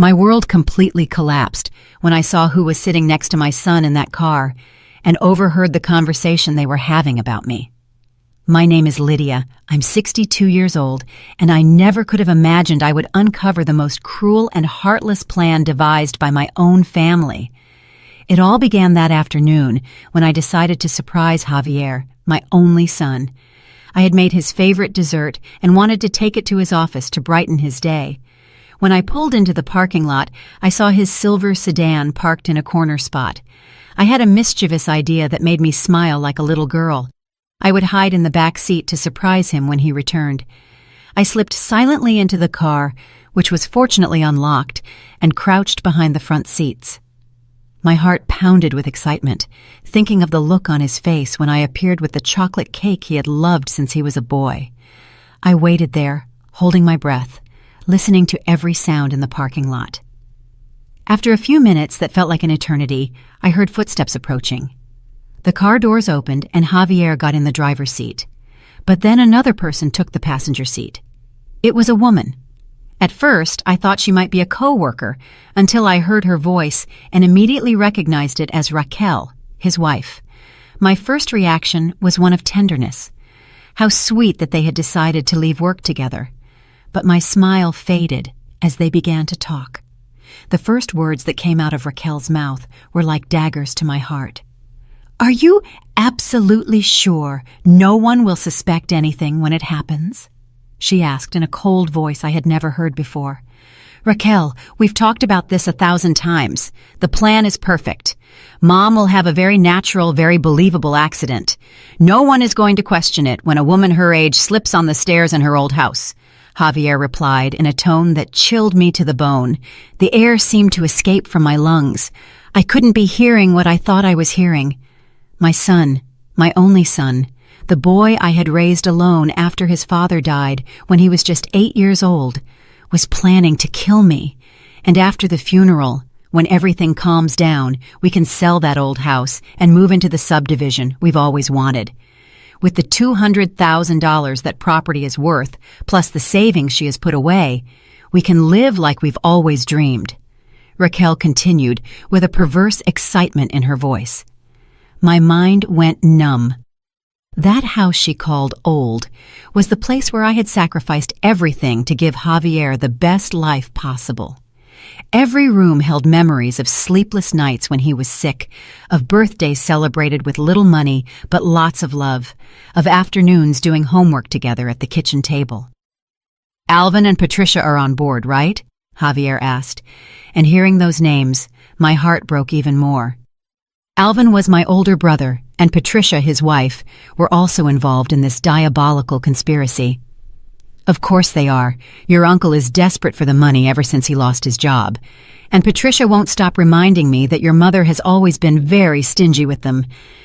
My world completely collapsed when I saw who was sitting next to my son in that car and overheard the conversation they were having about me. My name is Lydia. I'm 62 years old, and I never could have imagined I would uncover the most cruel and heartless plan devised by my own family. It all began that afternoon when I decided to surprise Javier, my only son. I had made his favorite dessert and wanted to take it to his office to brighten his day. When I pulled into the parking lot, I saw his silver sedan parked in a corner spot. I had a mischievous idea that made me smile like a little girl. I would hide in the back seat to surprise him when he returned. I slipped silently into the car, which was fortunately unlocked, and crouched behind the front seats. My heart pounded with excitement, thinking of the look on his face when I appeared with the chocolate cake he had loved since he was a boy. I waited there, holding my breath, listening to every sound in the parking lot. After a few minutes that felt like an eternity, I heard footsteps approaching. The car doors opened and Javier got in the driver's seat. But then another person took the passenger seat. It was a woman. At first, I thought she might be a co-worker until I heard her voice and immediately recognized it as Raquel, his wife. My first reaction was one of tenderness. How sweet that they had decided to leave work together. But my smile faded as they began to talk. The first words that came out of Raquel's mouth were like daggers to my heart. "Are you absolutely sure no one will suspect anything when it happens?" she asked in a cold voice I had never heard before. "Raquel, we've talked about this 1,000 times. The plan is perfect. Mom will have a very natural, very believable accident. No one is going to question it when a woman her age slips on the stairs in her old house," Javier replied in a tone that chilled me to the bone. The air seemed to escape from my lungs. I couldn't be hearing what I thought I was hearing. My son, my only son, the boy I had raised alone after his father died when he was just 8 years old, was planning to kill me. And after the funeral, when everything calms down, we can sell that old house and move into the subdivision we've always wanted. With the $200,000 that property is worth, plus the savings she has put away, we can live like we've always dreamed. Raquel continued with a perverse excitement in her voice. My mind went numb. That house she called old was the place where I had sacrificed everything to give Javier the best life possible. Every room held memories of sleepless nights when he was sick, of birthdays celebrated with little money but lots of love, of afternoons doing homework together at the kitchen table. "Alvin and Patricia are on board, right?" Javier asked, and hearing those names, my heart broke even more. Alvin was my older brother, and Patricia, his wife, were also involved in this diabolical conspiracy. "Of course they are. Your uncle is desperate for the money ever since he lost his job. And Patricia won't stop reminding me that your mother has always been very stingy with them.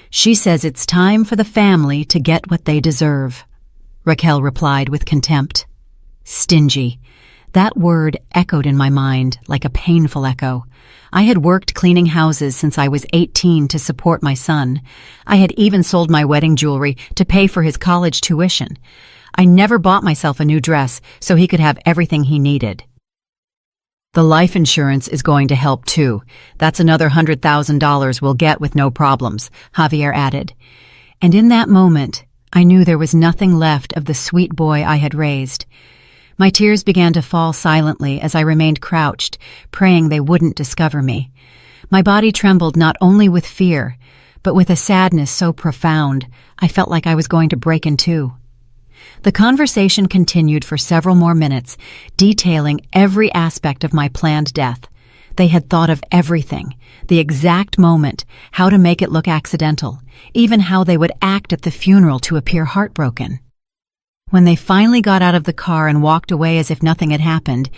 She says it's time for the family to get what they deserve," Raquel replied with contempt. Stingy. That word echoed in my mind like a painful echo. I had worked cleaning houses since I was 18 to support my son. I had even sold my wedding jewelry to pay for his college tuition. I never bought myself a new dress so he could have everything he needed. "The life insurance is going to help too. That's another $100,000 we'll get with no problems," Javier added. And in that moment, I knew there was nothing left of the sweet boy I had raised. My tears began to fall silently as I remained crouched, praying they wouldn't discover me. My body trembled not only with fear, but with a sadness so profound I felt like I was going to break in two. The conversation continued for several more minutes, detailing every aspect of my planned death. They had thought of everything, the exact moment, how to make it look accidental, even how they would act at the funeral to appear heartbroken. When they finally got out of the car and walked away as if nothing had happened,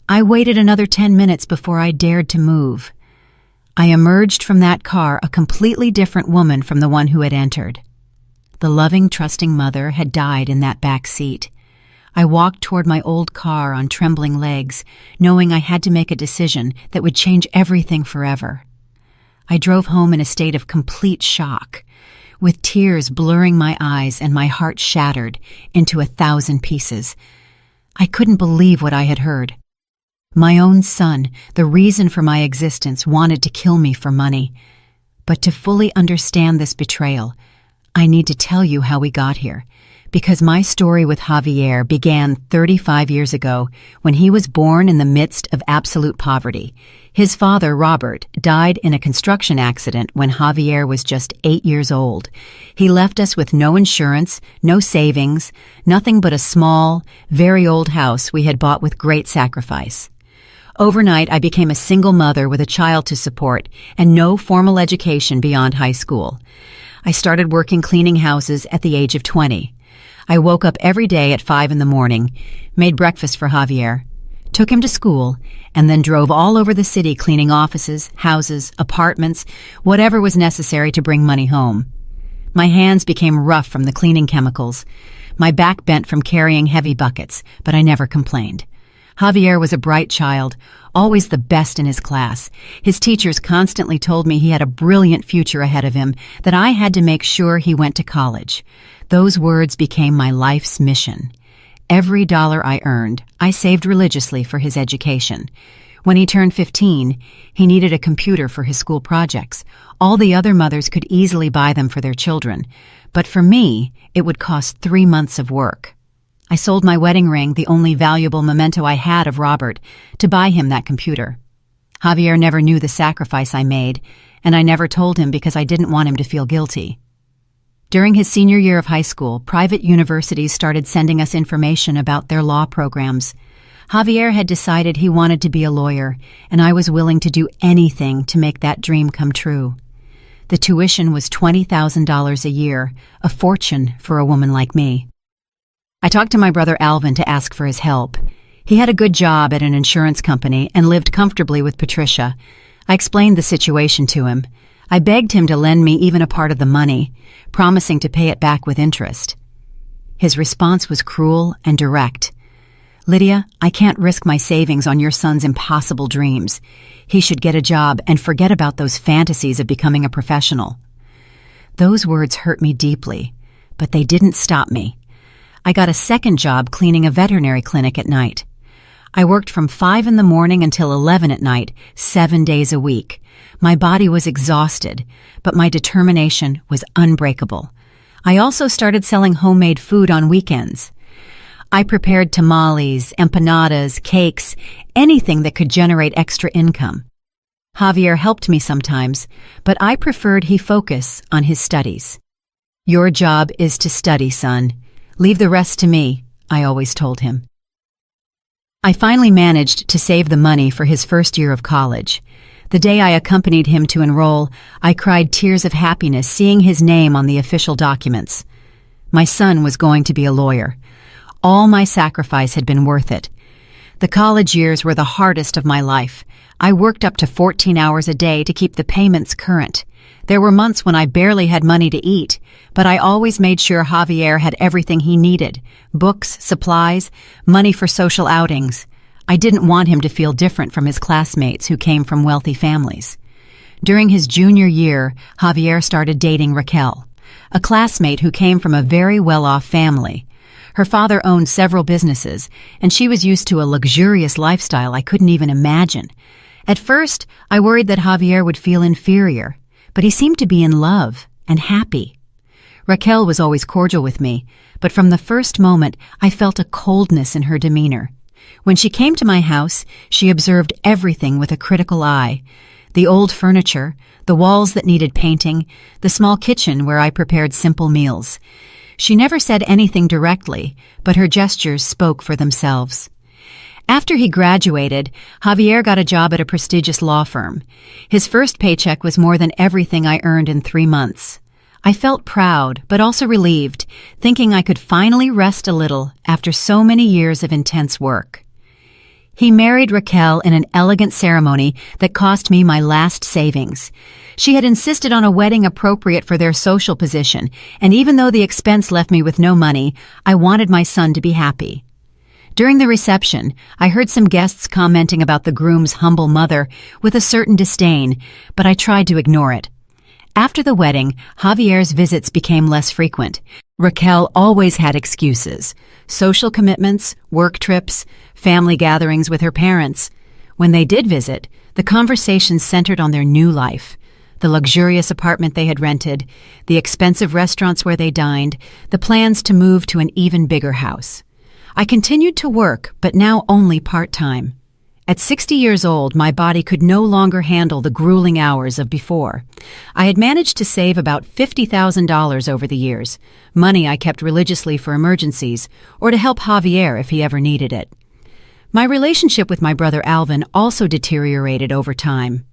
I waited another 10 minutes before I dared to move. I emerged from that car a completely different woman from the one who had entered. The loving, trusting mother had died in that back seat. I walked toward my old car on trembling legs, knowing I had to make a decision that would change everything forever. I drove home in a state of complete shock, with tears blurring my eyes and my heart shattered into 1,000 pieces. I couldn't believe what I had heard. My own son, the reason for my existence, wanted to kill me for money. But to fully understand this betrayal, I need to tell you how we got here, because my story with Javier began 35 years ago when he was born in the midst of absolute poverty. His father, Robert, died in a construction accident when Javier was just 8 years old. He left us with no insurance, no savings, nothing but a small, very old house we had bought with great sacrifice. Overnight, I became a single mother with a child to support and no formal education beyond high school. I started working cleaning houses at the age of 20. I woke up every day at 5 in the morning, made breakfast for Javier, took him to school, and then drove all over the city cleaning offices, houses, apartments, whatever was necessary to bring money home. My hands became rough from the cleaning chemicals. My back bent from carrying heavy buckets, but I never complained. Javier was a bright child, always the best in his class. His teachers constantly told me he had a brilliant future ahead of him, that I had to make sure he went to college. Those words became my life's mission. Every dollar I earned, I saved religiously for his education. When he turned 15, he needed a computer for his school projects. All the other mothers could easily buy them for their children, but for me, it would cost 3 months of work. I sold my wedding ring, the only valuable memento I had of Robert, to buy him that computer. Javier never knew the sacrifice I made, and I never told him because I didn't want him to feel guilty. During his senior year of high school, private universities started sending us information about their law programs. Javier had decided he wanted to be a lawyer, and I was willing to do anything to make that dream come true. The tuition was $20,000 a year, a fortune for a woman like me. I talked to my brother Alvin to ask for his help. He had a good job at an insurance company and lived comfortably with Patricia. I explained the situation to him. I begged him to lend me even a part of the money, promising to pay it back with interest. His response was cruel and direct. "Lydia, I can't risk my savings on your son's impossible dreams. He should get a job and forget about those fantasies of becoming a professional." Those words hurt me deeply, but they didn't stop me. I got a second job cleaning a veterinary clinic at night. I worked from 5 in the morning until 11 at night, 7 days a week. My body was exhausted, but my determination was unbreakable. I also started selling homemade food on weekends. I prepared tamales, empanadas, cakes, anything that could generate extra income. Javier helped me sometimes, but I preferred he focus on his studies. "Your job is to study, son. Leave the rest to me," I always told him. I finally managed to save the money for his first year of college. The day I accompanied him to enroll, I cried tears of happiness seeing his name on the official documents. My son was going to be a lawyer. All my sacrifice had been worth it. The college years were the hardest of my life. I worked up to 14 hours a day to keep the payments current. There were months when I barely had money to eat, but I always made sure Javier had everything he needed: books, supplies, money for social outings. I didn't want him to feel different from his classmates who came from wealthy families. During his junior year, Javier started dating Raquel, a classmate who came from a very well-off family. Her father owned several businesses, and she was used to a luxurious lifestyle I couldn't even imagine. At first, I worried that Javier would feel inferior, but he seemed to be in love and happy. Raquel was always cordial with me, but from the first moment I felt a coldness in her demeanor. When she came to my house, she observed everything with a critical eye. The old furniture, the walls that needed painting, the small kitchen where I prepared simple meals. She never said anything directly, but her gestures spoke for themselves. After he graduated, Javier got a job at a prestigious law firm. His first paycheck was more than everything I earned in 3 months. I felt proud, but also relieved, thinking I could finally rest a little after so many years of intense work. He married Raquel in an elegant ceremony that cost me my last savings. She had insisted on a wedding appropriate for their social position, and even though the expense left me with no money, I wanted my son to be happy. During the reception, I heard some guests commenting about the groom's humble mother with a certain disdain, but I tried to ignore it. After the wedding, Javier's visits became less frequent. Raquel always had excuses: social commitments, work trips, family gatherings with her parents. When they did visit, the conversation centered on their new life. The luxurious apartment they had rented, the expensive restaurants where they dined, the plans to move to an even bigger house. I continued to work, but now only part-time. At 60 years old, my body could no longer handle the grueling hours of before. I had managed to save about $50,000 over the years, money I kept religiously for emergencies or to help Javier if he ever needed it. My relationship with my brother Alvin also deteriorated over time.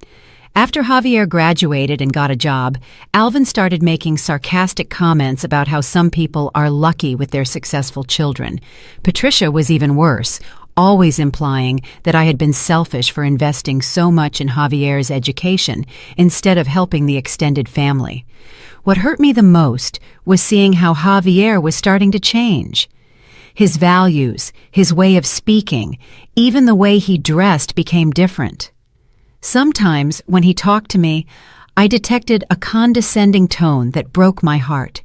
After Javier graduated and got a job, Alvin started making sarcastic comments about how some people are lucky with their successful children. Patricia was even worse, always implying that I had been selfish for investing so much in Javier's education instead of helping the extended family. What hurt me the most was seeing how Javier was starting to change. His values, his way of speaking, even the way he dressed became different. Sometimes, when he talked to me, I detected a condescending tone that broke my heart.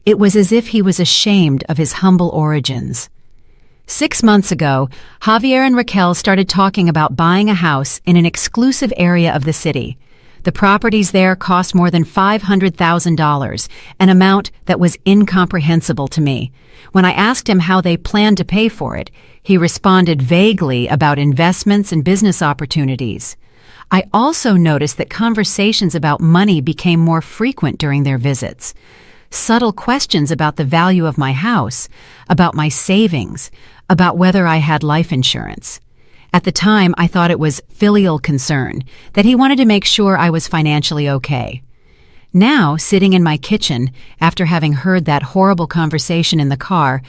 It was as if he was ashamed of his humble origins. 6 months ago, Javier and Raquel started talking about buying a house in an exclusive area of the city. The properties there cost more than $500,000, an amount that was incomprehensible to me. When I asked him how they planned to pay for it, he responded vaguely about investments and business opportunities. I also noticed that conversations about money became more frequent during their visits. Subtle questions about the value of my house, about my savings, about whether I had life insurance. At the time, I thought it was filial concern, that he wanted to make sure I was financially okay. Now, sitting in my kitchen, after having heard that horrible conversation in the car,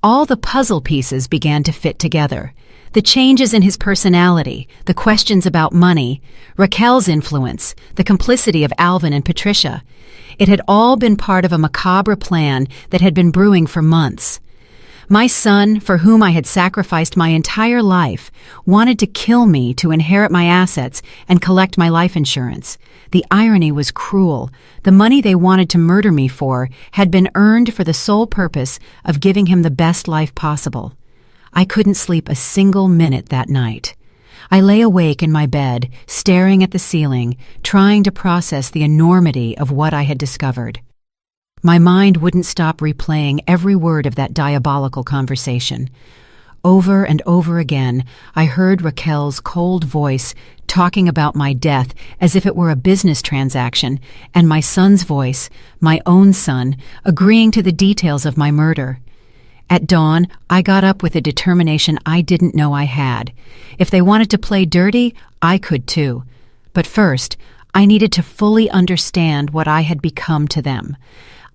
all the puzzle pieces began to fit together. The changes in his personality, the questions about money, Raquel's influence, the complicity of Alvin and Patricia. It had all been part of a macabre plan that had been brewing for months. My son, for whom I had sacrificed my entire life, wanted to kill me to inherit my assets and collect my life insurance. The irony was cruel. The money they wanted to murder me for had been earned for the sole purpose of giving him the best life possible. I couldn't sleep a single minute that night. I lay awake in my bed, staring at the ceiling, trying to process the enormity of what I had discovered. My mind wouldn't stop replaying every word of that diabolical conversation. Over and over again, I heard Raquel's cold voice talking about my death as if it were a business transaction, and my son's voice, my own son, agreeing to the details of my murder. At dawn, I got up with a determination I didn't know I had. If they wanted to play dirty, I could too. But first, I needed to fully understand what I had become to them.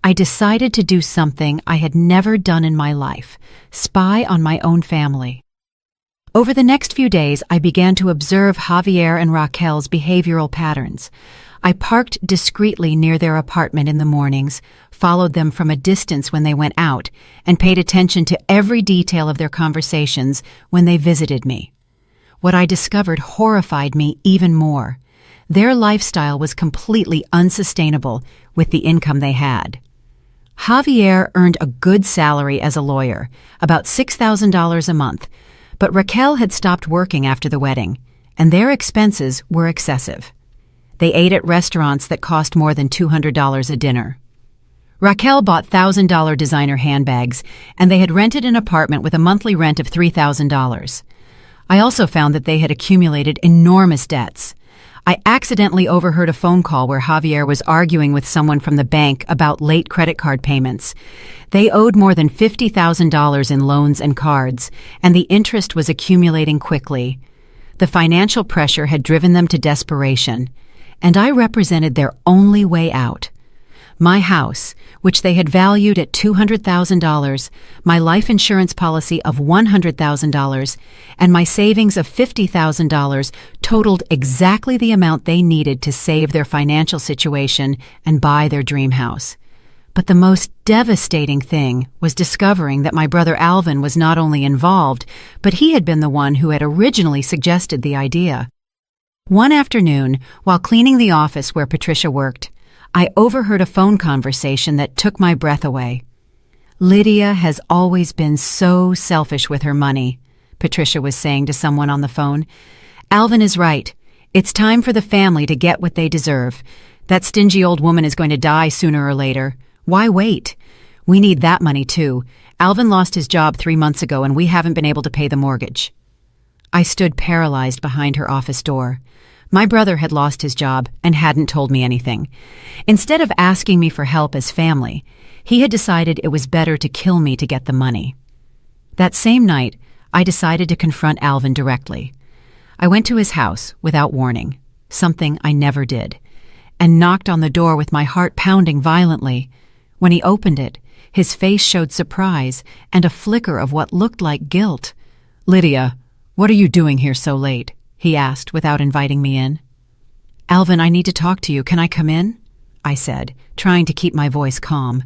I decided to do something I had never done in my life: spy on my own family. Over the next few days, I began to observe Javier and Raquel's behavioral patterns. I parked discreetly near their apartment in the mornings, followed them from a distance when they went out, and paid attention to every detail of their conversations when they visited me. What I discovered horrified me even more. Their lifestyle was completely unsustainable with the income they had. Javier earned a good salary as a lawyer, about $6,000 a month, but Raquel had stopped working after the wedding, and their expenses were excessive. They ate at restaurants that cost more than $200 a dinner. Raquel bought $1,000 designer handbags, and they had rented an apartment with a monthly rent of $3,000. I also found that they had accumulated enormous debts. I accidentally overheard a phone call where Javier was arguing with someone from the bank about late credit card payments. They owed more than $50,000 in loans and cards, and the interest was accumulating quickly. The financial pressure had driven them to desperation, and I represented their only way out. My house, which they had valued at $200,000, my life insurance policy of $100,000, and my savings of $50,000 totaled exactly the amount they needed to save their financial situation and buy their dream house. But the most devastating thing was discovering that my brother Alvin was not only involved, but he had been the one who had originally suggested the idea. One afternoon, while cleaning the office where Patricia worked, I overheard a phone conversation that took my breath away. "Lydia has always been so selfish with her money," Patricia was saying to someone on the phone. Alvin is right. It's time for the family to get what they deserve. That stingy old woman is going to die sooner or later. Why wait? We need that money too. Alvin lost his job 3 months ago and we haven't been able to pay the mortgage. I stood paralyzed behind her office door. My brother had lost his job and hadn't told me anything. Instead of asking me for help as family, he had decided it was better to kill me to get the money. That same night, I decided to confront Alvin directly. I went to his house without warning, something I never did, and knocked on the door with my heart pounding violently. When he opened it, his face showed surprise and a flicker of what looked like guilt. "Lydia, what are you doing here so late?" he asked without inviting me in. "Alvin, I need to talk to you. Can I come in?" I said, trying to keep my voice calm.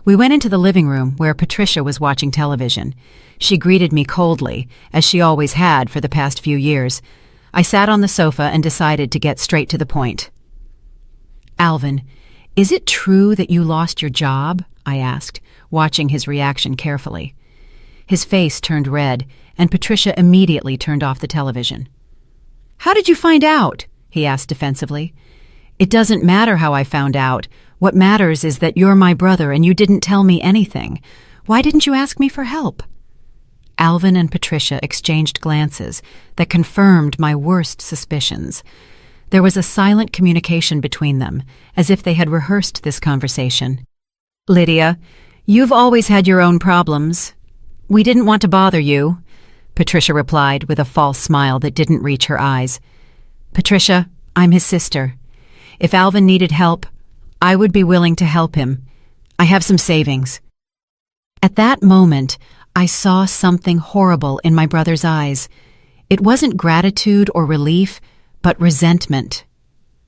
We went into the living room where Patricia was watching television. She greeted me coldly, as she always had for the past few years. I sat on the sofa and decided to get straight to the point. "Alvin, is it true that you lost your job?" I asked, watching his reaction carefully. His face turned red, and Patricia immediately turned off the television. "How did you find out?" he asked defensively. "It doesn't matter how I found out. What matters is that you're my brother and you didn't tell me anything. Why didn't you ask me for help?" Alvin and Patricia exchanged glances that confirmed my worst suspicions. There was a silent communication between them, as if they had rehearsed this conversation. "Lydia, you've always had your own problems. We didn't want to bother you," Patricia replied with a false smile that didn't reach her eyes. "Patricia, I'm his sister. If Alvin needed help, I would be willing to help him. I have some savings." At that moment, I saw something horrible in my brother's eyes. It wasn't gratitude or relief, but resentment.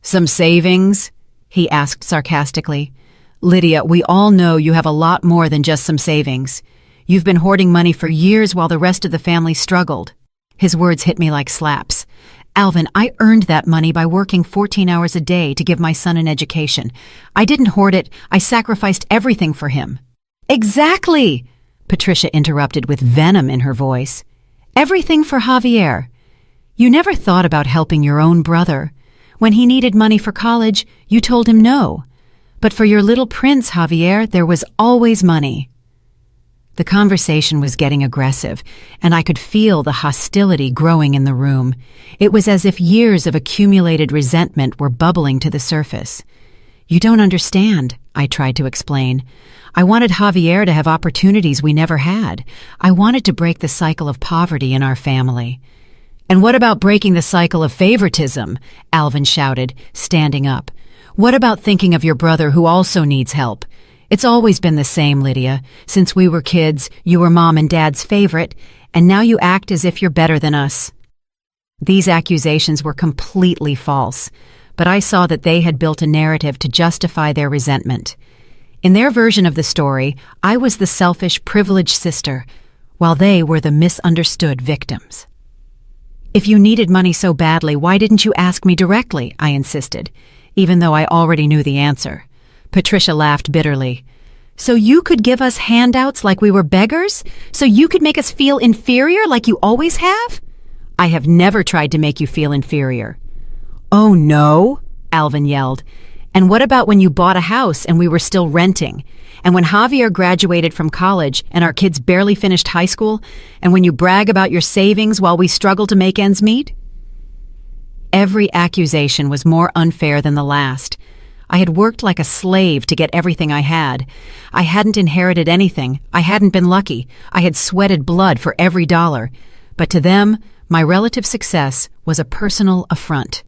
"Some savings?" he asked sarcastically. "Lydia, we all know you have a lot more than just some savings. You've been hoarding money for years while the rest of the family struggled." His words hit me like slaps. "Alvin, I earned that money by working 14 hours a day to give my son an education. I didn't hoard it. I sacrificed everything for him." "Exactly!" Patricia interrupted with venom in her voice. "Everything for Javier. You never thought about helping your own brother. When he needed money for college, you told him no. But for your little prince, Javier, there was always money." The conversation was getting aggressive, and I could feel the hostility growing in the room. It was as if years of accumulated resentment were bubbling to the surface. "You don't understand," I tried to explain. "I wanted Javier to have opportunities we never had. I wanted to break the cycle of poverty in our family." "And what about breaking the cycle of favoritism?" Alvin shouted, standing up. "What about thinking of your brother who also needs help? It's always been the same, Lydia. Since we were kids, you were Mom and Dad's favorite, and now you act as if you're better than us." These accusations were completely false, but I saw that they had built a narrative to justify their resentment. In their version of the story, I was the selfish, privileged sister, while they were the misunderstood victims. "If you needed money so badly, why didn't you ask me directly?" I insisted, even though I already knew the answer. Patricia laughed bitterly. "So you could give us handouts like we were beggars? So you could make us feel inferior like you always have?" "I have never tried to make you feel inferior." "Oh no?" Alvin yelled. "And what about when you bought a house and we were still renting? And when Javier graduated from college and our kids barely finished high school? And when you brag about your savings while we struggle to make ends meet?" Every accusation was more unfair than the last. I had worked like a slave to get everything I had. I hadn't inherited anything. I hadn't been lucky. I had sweated blood for every dollar. But to them, my relative success was a personal affront.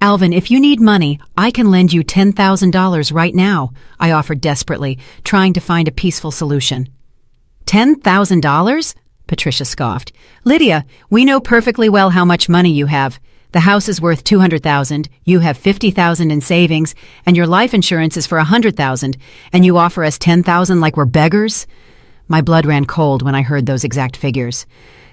"Alvin, if you need money, I can lend you $10,000 right now," I offered desperately, trying to find a peaceful solution. $10,000? Patricia scoffed. "Lydia, we know perfectly well how much money you have. The house is worth $200,000, you have $50,000 in savings, and your life insurance is for $100,000, and you offer us $10,000 like we're beggars?" My blood ran cold when I heard those exact figures.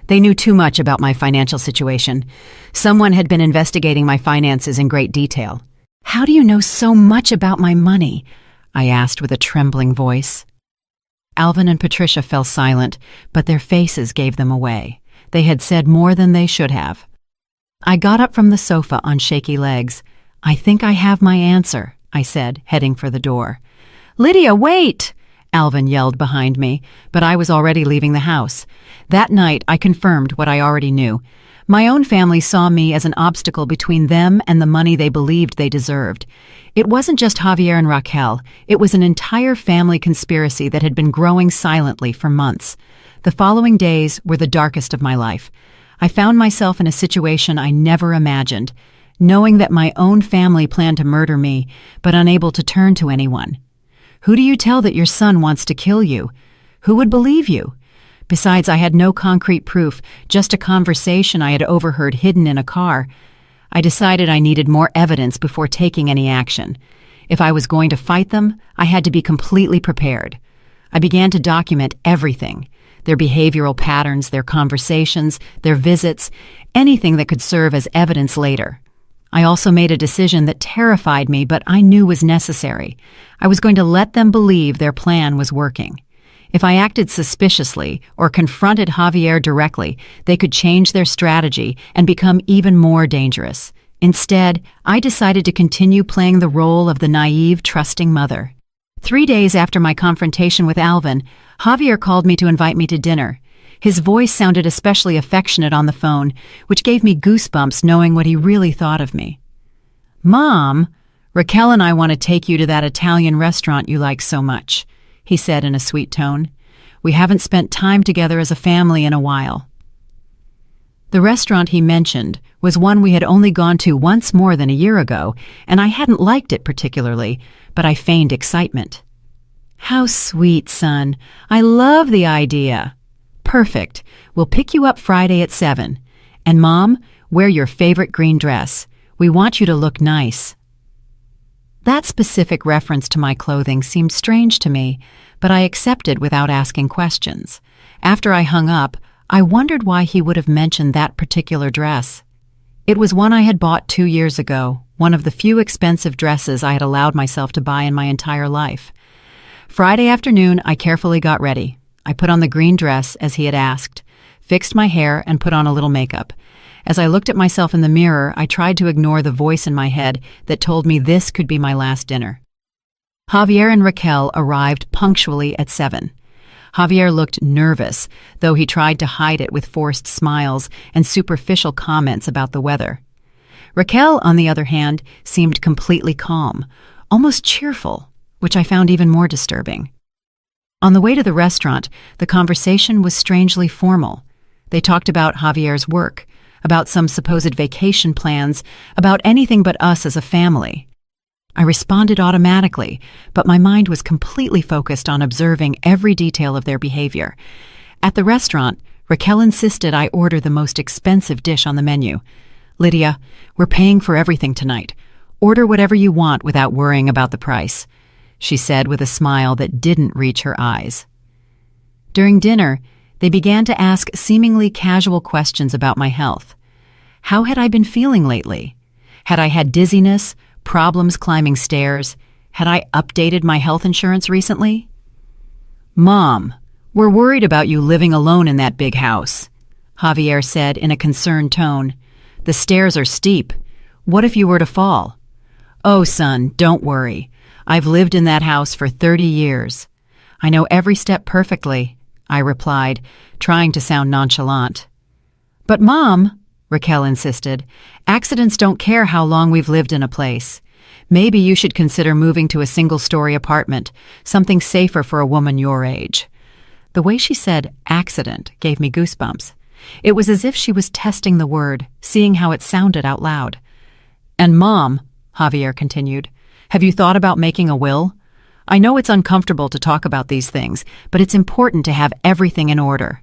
They knew too much about my financial situation. Someone had been investigating my finances in great detail. "How do you know so much about my money?" I asked with a trembling voice. Alvin and Patricia fell silent, but their faces gave them away. They had said more than they should have. I got up from the sofa on shaky legs. "I think I have my answer," I said, heading for the door. "Lydia, wait!" Alvin yelled behind me, but I was already leaving the house. That night, I confirmed what I already knew. My own family saw me as an obstacle between them and the money they believed they deserved. It wasn't just Javier and Raquel. It was an entire family conspiracy that had been growing silently for months. The following days were the darkest of my life. I found myself in a situation I never imagined, knowing that my own family planned to murder me, but unable to turn to anyone. Who do you tell that your son wants to kill you? Who would believe you? Besides, I had no concrete proof, just a conversation I had overheard hidden in a car. I decided I needed more evidence before taking any action. If I was going to fight them, I had to be completely prepared. I began to document everything: their behavioral patterns, their conversations, their visits, anything that could serve as evidence later. I also made a decision that terrified me, but I knew was necessary. I was going to let them believe their plan was working. If I acted suspiciously or confronted Javier directly, they could change their strategy and become even more dangerous. Instead, I decided to continue playing the role of the naive, trusting mother. 3 days after my confrontation with Alvin, Javier called me to invite me to dinner. His voice sounded especially affectionate on the phone, which gave me goosebumps knowing what he really thought of me. "Mom, Raquel and I want to take you to that Italian restaurant you like so much," he said in a sweet tone. "We haven't spent time together as a family in a while." The restaurant he mentioned was one we had only gone to once more than a year ago, and I hadn't liked it particularly, but I feigned excitement. "How sweet, son. I love the idea." "Perfect. We'll pick you up Friday at 7. And Mom, wear your favorite green dress. We want you to look nice." That specific reference to my clothing seemed strange to me, but I accepted without asking questions. After I hung up, I wondered why he would have mentioned that particular dress. It was one I had bought 2 years ago, one of the few expensive dresses I had allowed myself to buy in my entire life. Friday afternoon, I carefully got ready. I put on the green dress, as he had asked, fixed my hair, and put on a little makeup. As I looked at myself in the mirror, I tried to ignore the voice in my head that told me this could be my last dinner. Javier and Raquel arrived punctually at 7. Javier looked nervous, though he tried to hide it with forced smiles and superficial comments about the weather. Raquel, on the other hand, seemed completely calm, almost cheerful, which I found even more disturbing. On the way to the restaurant, the conversation was strangely formal. They talked about Javier's work, about some supposed vacation plans, about anything but us as a family. I responded automatically, but my mind was completely focused on observing every detail of their behavior. At the restaurant, Raquel insisted I order the most expensive dish on the menu. "Lydia, we're paying for everything tonight. Order whatever you want without worrying about the price," she said with a smile that didn't reach her eyes. During dinner, they began to ask seemingly casual questions about my health. How had I been feeling lately? Had I had dizziness, problems climbing stairs? Had I updated my health insurance recently? "Mom, we're worried about you living alone in that big house," Javier said in a concerned tone. "The stairs are steep. What if you were to fall?" "Oh, son, don't worry. I've lived in that house for 30 years. I know every step perfectly," I replied, trying to sound nonchalant. "But Mom," Raquel insisted, "accidents don't care how long we've lived in a place. Maybe you should consider moving to a single-story apartment, something safer for a woman your age." The way she said accident gave me goosebumps. It was as if she was testing the word, seeing how it sounded out loud. "And Mom," Javier continued, "have you thought about making a will? I know it's uncomfortable to talk about these things, but it's important to have everything in order."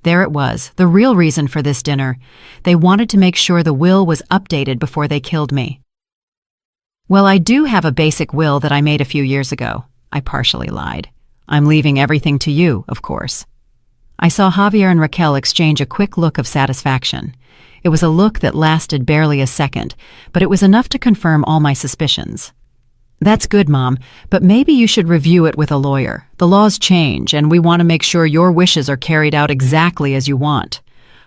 There it was, the real reason for this dinner. They wanted to make sure the will was updated before they killed me. "Well, I do have a basic will that I made a few years ago," I partially lied. "I'm leaving everything to you, of course." I saw Javier and Raquel exchange a quick look of satisfaction. It was a look that lasted barely a second, but it was enough to confirm all my suspicions. "That's good, Mom, but maybe you should review it with a lawyer. The laws change, and we want to make sure your wishes are carried out exactly as you want,"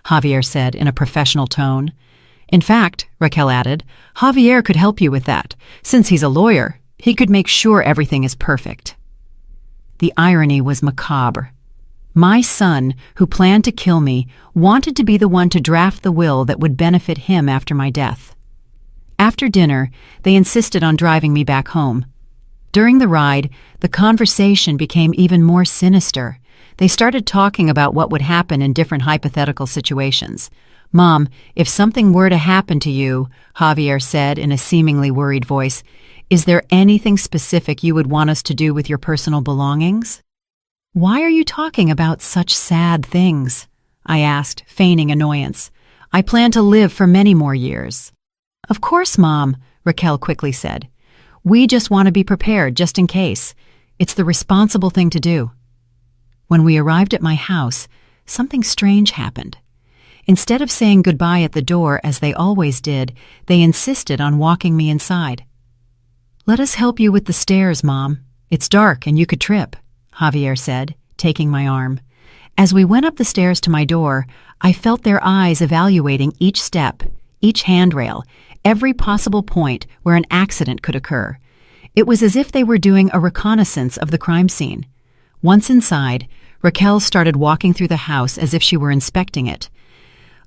Javier said in a professional tone. In fact, Raquel added, Javier could help you with that. Since he's a lawyer, he could make sure everything is perfect. The irony was macabre. My son, who planned to kill me, wanted to be the one to draft the will that would benefit him after my death. After dinner, they insisted on driving me back home. During the ride, the conversation became even more sinister. They started talking about what would happen in different hypothetical situations. Mom, if something were to happen to you, Javier said in a seemingly worried voice, is there anything specific you would want us to do with your personal belongings? Why are you talking about such sad things? I asked, feigning annoyance. I plan to live for many more years. Of course, Mom, Raquel quickly said. We just want to be prepared just in case. It's the responsible thing to do. When we arrived at my house, something strange happened. Instead of saying goodbye at the door as they always did, they insisted on walking me inside. Let us help you with the stairs, Mom. It's dark and you could trip, Javier said, taking my arm. As we went up the stairs to my door, I felt their eyes evaluating each step, each handrail, every possible point where an accident could occur. It was as if they were doing a reconnaissance of the crime scene. Once inside, Raquel started walking through the house as if she were inspecting it.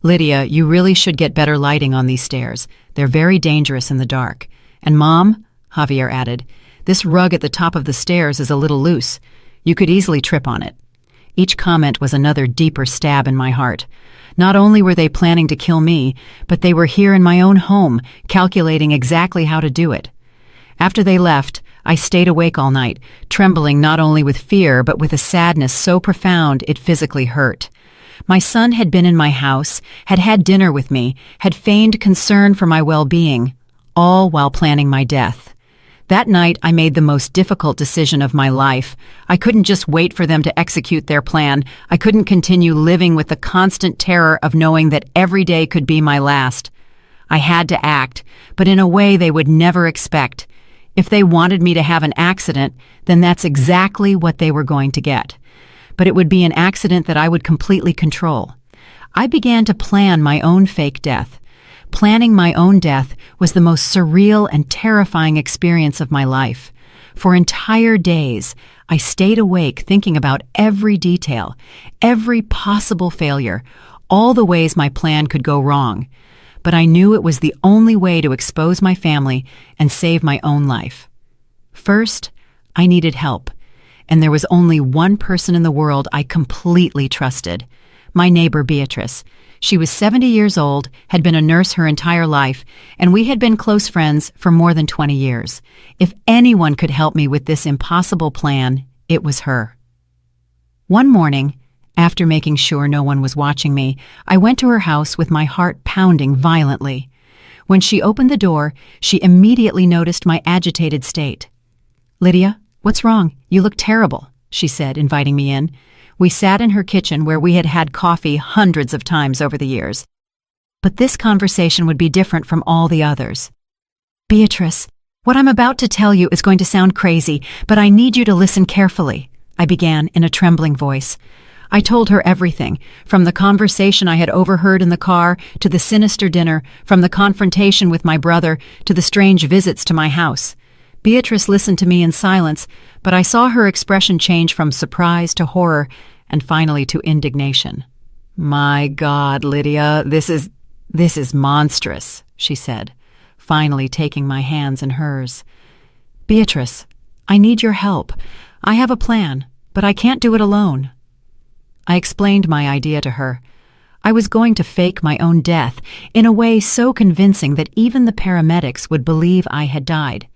Lydia, you really should get better lighting on these stairs. They're very dangerous in the dark. And Mom, Javier added, this rug at the top of the stairs is a little loose. You could easily trip on it. Each comment was another deeper stab in my heart. Not only were they planning to kill me, but they were here in my own home, calculating exactly how to do it. After they left, I stayed awake all night, trembling not only with fear but with a sadness so profound it physically hurt. My son had been in my house, had had dinner with me, had feigned concern for my well-being, all while planning my death. That night, I made the most difficult decision of my life. I couldn't just wait for them to execute their plan. I couldn't continue living with the constant terror of knowing that every day could be my last. I had to act, but in a way they would never expect. If they wanted me to have an accident, then that's exactly what they were going to get. But it would be an accident that I would completely control. I began to plan my own fake death. Planning my own death was the most surreal and terrifying experience of my life. For entire days, I stayed awake thinking about every detail, every possible failure, all the ways my plan could go wrong. But I knew it was the only way to expose my family and save my own life. First, I needed help, and there was only one person in the world I completely trusted, my neighbor Beatrice. She was 70 years old, had been a nurse her entire life, and we had been close friends for more than 20 years. If anyone could help me with this impossible plan, it was her. One morning, after making sure no one was watching me, I went to her house with my heart pounding violently. When she opened the door, she immediately noticed my agitated state. "Lydia, what's wrong? You look terrible," she said, inviting me in. We sat in her kitchen where we had had coffee hundreds of times over the years. But this conversation would be different from all the others. "Beatrice, what I'm about to tell you is going to sound crazy, but I need you to listen carefully," I began in a trembling voice. I told her everything, from the conversation I had overheard in the car to the sinister dinner, from the confrontation with my brother to the strange visits to my house. Beatrice listened to me in silence, but I saw her expression change from surprise to horror and finally to indignation. "My God, Lydia, this is monstrous," she said, finally taking my hands in hers. "Beatrice, I need your help. I have a plan, but I can't do it alone." I explained my idea to her. I was going to fake my own death in a way so convincing that even the paramedics would believe I had died.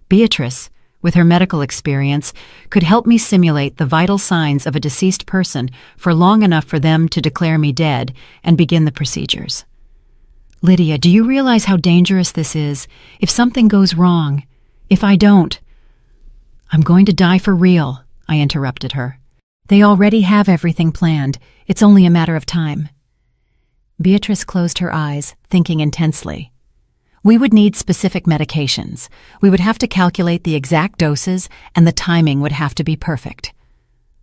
Beatrice, with her medical experience, could help me simulate the vital signs of a deceased person for long enough for them to declare me dead and begin the procedures. "Lydia, do you realize how dangerous this is? If something goes wrong, if I don't—" "I'm going to die for real," I interrupted her. "They already have everything planned. It's only a matter of time." Beatrice closed her eyes, thinking intensely. "We would need specific medications. We would have to calculate the exact doses, and the timing would have to be perfect.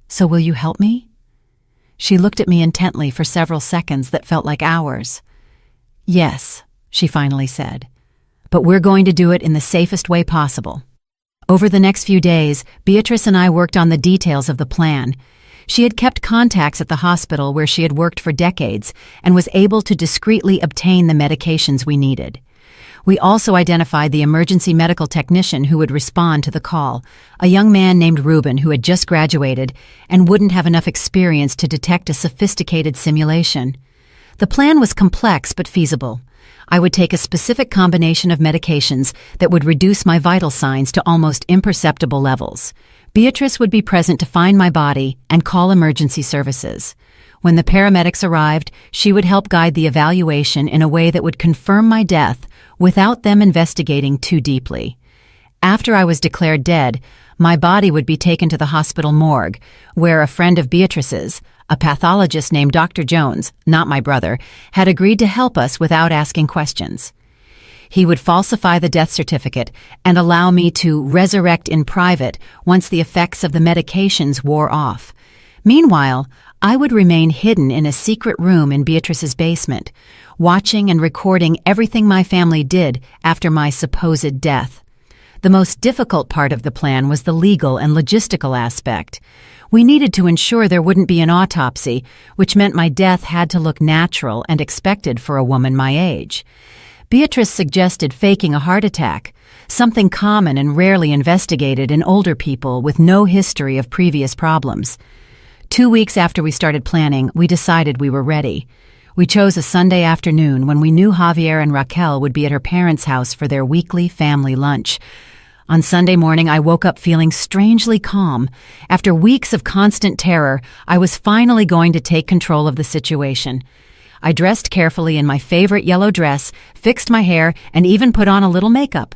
So will you help me?" She looked at me intently for several seconds that felt like hours. "Yes," she finally said. "But we're going to do it in the safest way possible." Over the next few days, Beatrice and I worked on the details of the plan. She had kept contacts at the hospital where she had worked for decades and was able to discreetly obtain the medications we needed. We also identified the emergency medical technician who would respond to the call, a young man named Ruben who had just graduated and wouldn't have enough experience to detect a sophisticated simulation. The plan was complex but feasible. I would take a specific combination of medications that would reduce my vital signs to almost imperceptible levels. Beatrice would be present to find my body and call emergency services. When the paramedics arrived, she would help guide the evaluation in a way that would confirm my death without them investigating too deeply. After I was declared dead, my body would be taken to the hospital morgue, where a friend of Beatrice's, a pathologist named Dr. Jones, not my brother, had agreed to help us without asking questions. He would falsify the death certificate and allow me to resurrect in private once the effects of the medications wore off. Meanwhile, I would remain hidden in a secret room in Beatrice's basement, watching and recording everything my family did after my supposed death. The most difficult part of the plan was the legal and logistical aspect. We needed to ensure there wouldn't be an autopsy, which meant my death had to look natural and expected for a woman my age. Beatrice suggested faking a heart attack, something common and rarely investigated in older people with no history of previous problems. 2 weeks after we started planning, we decided we were ready. We chose a Sunday afternoon when we knew Javier and Raquel would be at her parents' house for their weekly family lunch. On Sunday morning, I woke up feeling strangely calm. After weeks of constant terror, I was finally going to take control of the situation. I dressed carefully in my favorite yellow dress, fixed my hair, and even put on a little makeup.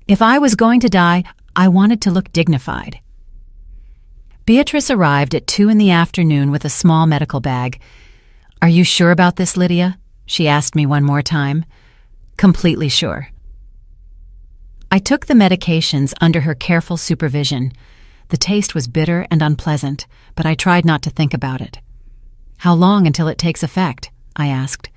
If I was going to die, I wanted to look dignified. Beatrice arrived at 2 p.m. with a small medical bag. "Are you sure about this, Lydia?" she asked me one more time. "Completely sure." I took the medications under her careful supervision. The taste was bitter and unpleasant, but I tried not to think about it. "How long until it takes effect?" I asked.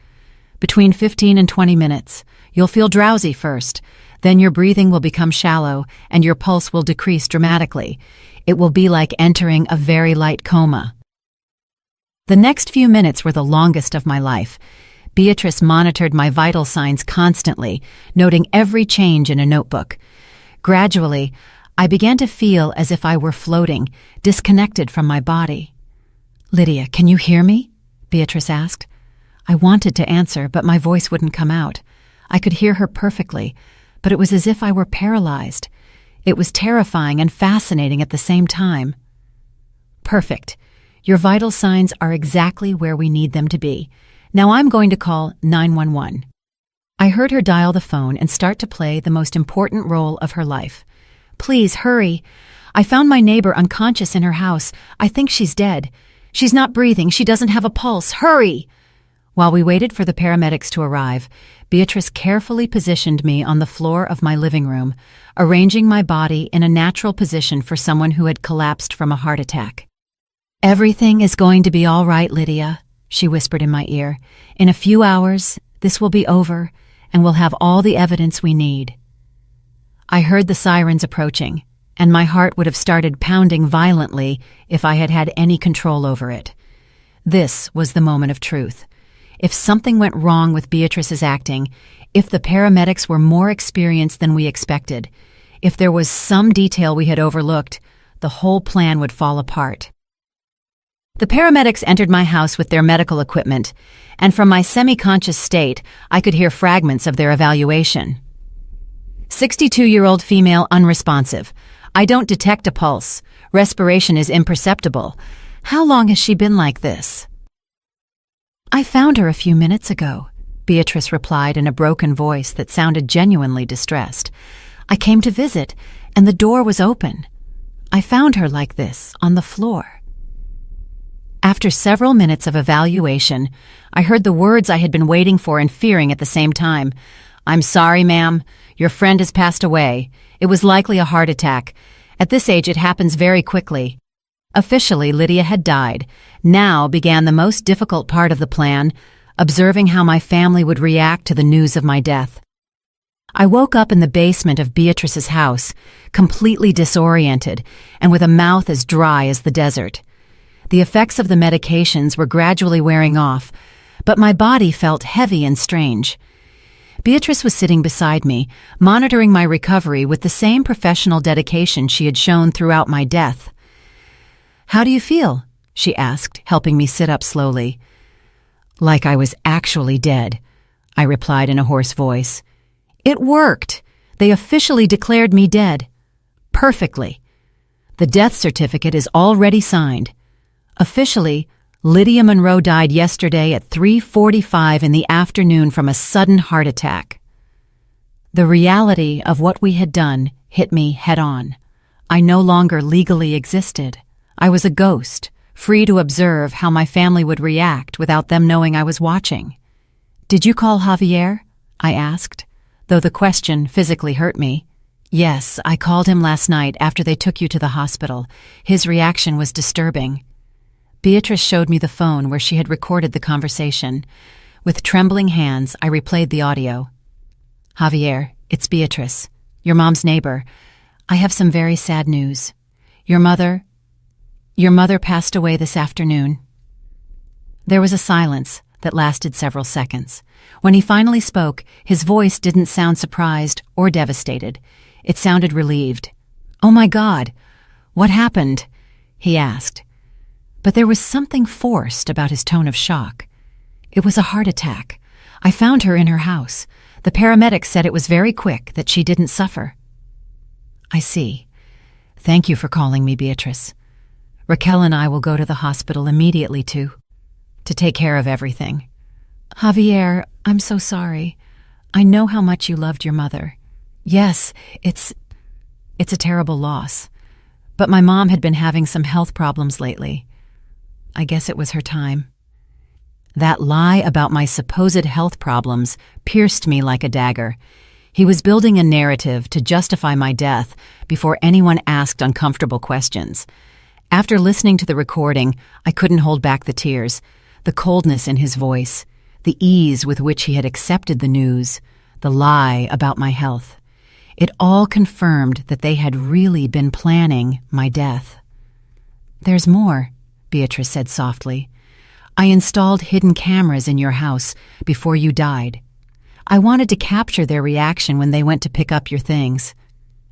"Between 15 and 20 minutes. You'll feel drowsy first. Then your breathing will become shallow and your pulse will decrease dramatically. It will be like entering a very light coma." The next few minutes were the longest of my life. Beatrice monitored my vital signs constantly, noting every change in a notebook. Gradually, I began to feel as if I were floating, disconnected from my body. "Lydia, can you hear me?" Beatrice asked. I wanted to answer, but my voice wouldn't come out. I could hear her perfectly, but it was as if I were paralyzed. It was terrifying and fascinating at the same time. "Perfect. Your vital signs are exactly where we need them to be. Now I'm going to call 911. I heard her dial the phone and start to play the most important role of her life. "Please, hurry. I found my neighbor unconscious in her house. I think she's dead. She's not breathing. She doesn't have a pulse. Hurry!" While we waited for the paramedics to arrive, Beatrice carefully positioned me on the floor of my living room, arranging my body in a natural position for someone who had collapsed from a heart attack. "Everything is going to be all right, Lydia," she whispered in my ear. "In a few hours, this will be over, and we'll have all the evidence we need." I heard the sirens approaching, and my heart would have started pounding violently if I had had any control over it. This was the moment of truth. If something went wrong with Beatrice's acting, if the paramedics were more experienced than we expected, if there was some detail we had overlooked, the whole plan would fall apart. The paramedics entered my house with their medical equipment, and from my semi-conscious state, I could hear fragments of their evaluation. 62-year-old female unresponsive. I don't detect a pulse. Respiration is imperceptible. How long has she been like this? "I found her a few minutes ago," Beatrice replied in a broken voice that sounded genuinely distressed. "I came to visit, and the door was open. I found her like this, on the floor." After several minutes of evaluation, I heard the words I had been waiting for and fearing at the same time. "I'm sorry, ma'am. Your friend has passed away. It was likely a heart attack. At this age, it happens very quickly." Officially, Lydia had died. Now began the most difficult part of the plan, observing how my family would react to the news of my death. I woke up in the basement of Beatrice's house, completely disoriented and with a mouth as dry as the desert. The effects of the medications were gradually wearing off, but my body felt heavy and strange. Beatrice was sitting beside me, monitoring my recovery with the same professional dedication she had shown throughout my death. "How do you feel?" she asked, helping me sit up slowly. "Like I was actually dead," I replied in a hoarse voice. "It worked. They officially declared me dead. Perfectly. The death certificate is already signed. Officially, Lydia Monroe died yesterday at 3:45 in the afternoon from a sudden heart attack." The reality of what we had done hit me head on. I no longer legally existed. I was a ghost, free to observe how my family would react without them knowing I was watching. "Did you call Javier?" I asked, though the question physically hurt me. "Yes, I called him last night after they took you to the hospital. His reaction was disturbing." Beatrice showed me the phone where she had recorded the conversation. With trembling hands, I replayed the audio. "Javier, it's Beatrice, your mom's neighbor. I have some very sad news. Your mother passed away this afternoon." There was a silence that lasted several seconds. When he finally spoke, his voice didn't sound surprised or devastated. It sounded relieved. "Oh my God, what happened?" he asked. But there was something forced about his tone of shock. "It was a heart attack. I found her in her house. The paramedics said it was very quick, that she didn't suffer." "I see. Thank you for calling me, Beatrice. Raquel and I will go to the hospital immediately to take care of everything." "Javier, I'm so sorry. I know how much you loved your mother. Yes, it's a terrible loss. But my mom had been having some health problems lately. I guess it was her time." That lie about my supposed health problems pierced me like a dagger. He was building a narrative to justify my death before anyone asked uncomfortable questions. After listening to the recording, I couldn't hold back the tears, the coldness in his voice, the ease with which he had accepted the news, the lie about my health. It all confirmed that they had really been planning my death. "There's more," Beatrice said softly. "I installed hidden cameras in your house before you died. I wanted to capture their reaction when they went to pick up your things."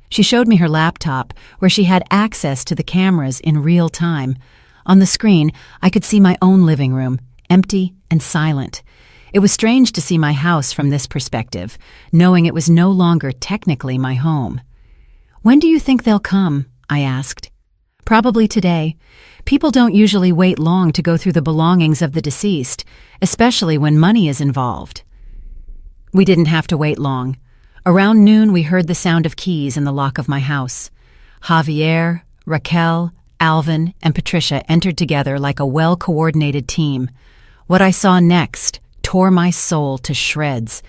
She showed me her laptop, where she had access to the cameras in real time. On the screen, I could see my own living room, empty and silent. It was strange to see my house from this perspective, knowing it was no longer technically my home. "When do you think they'll come?" I asked. "Probably today. People don't usually wait long to go through the belongings of the deceased, especially when money is involved." We didn't have to wait long. Around noon, we heard the sound of keys in the lock of my house. Javier, Raquel, Alvin, and Patricia entered together like a well-coordinated team. What I saw next tore my soul to shreds.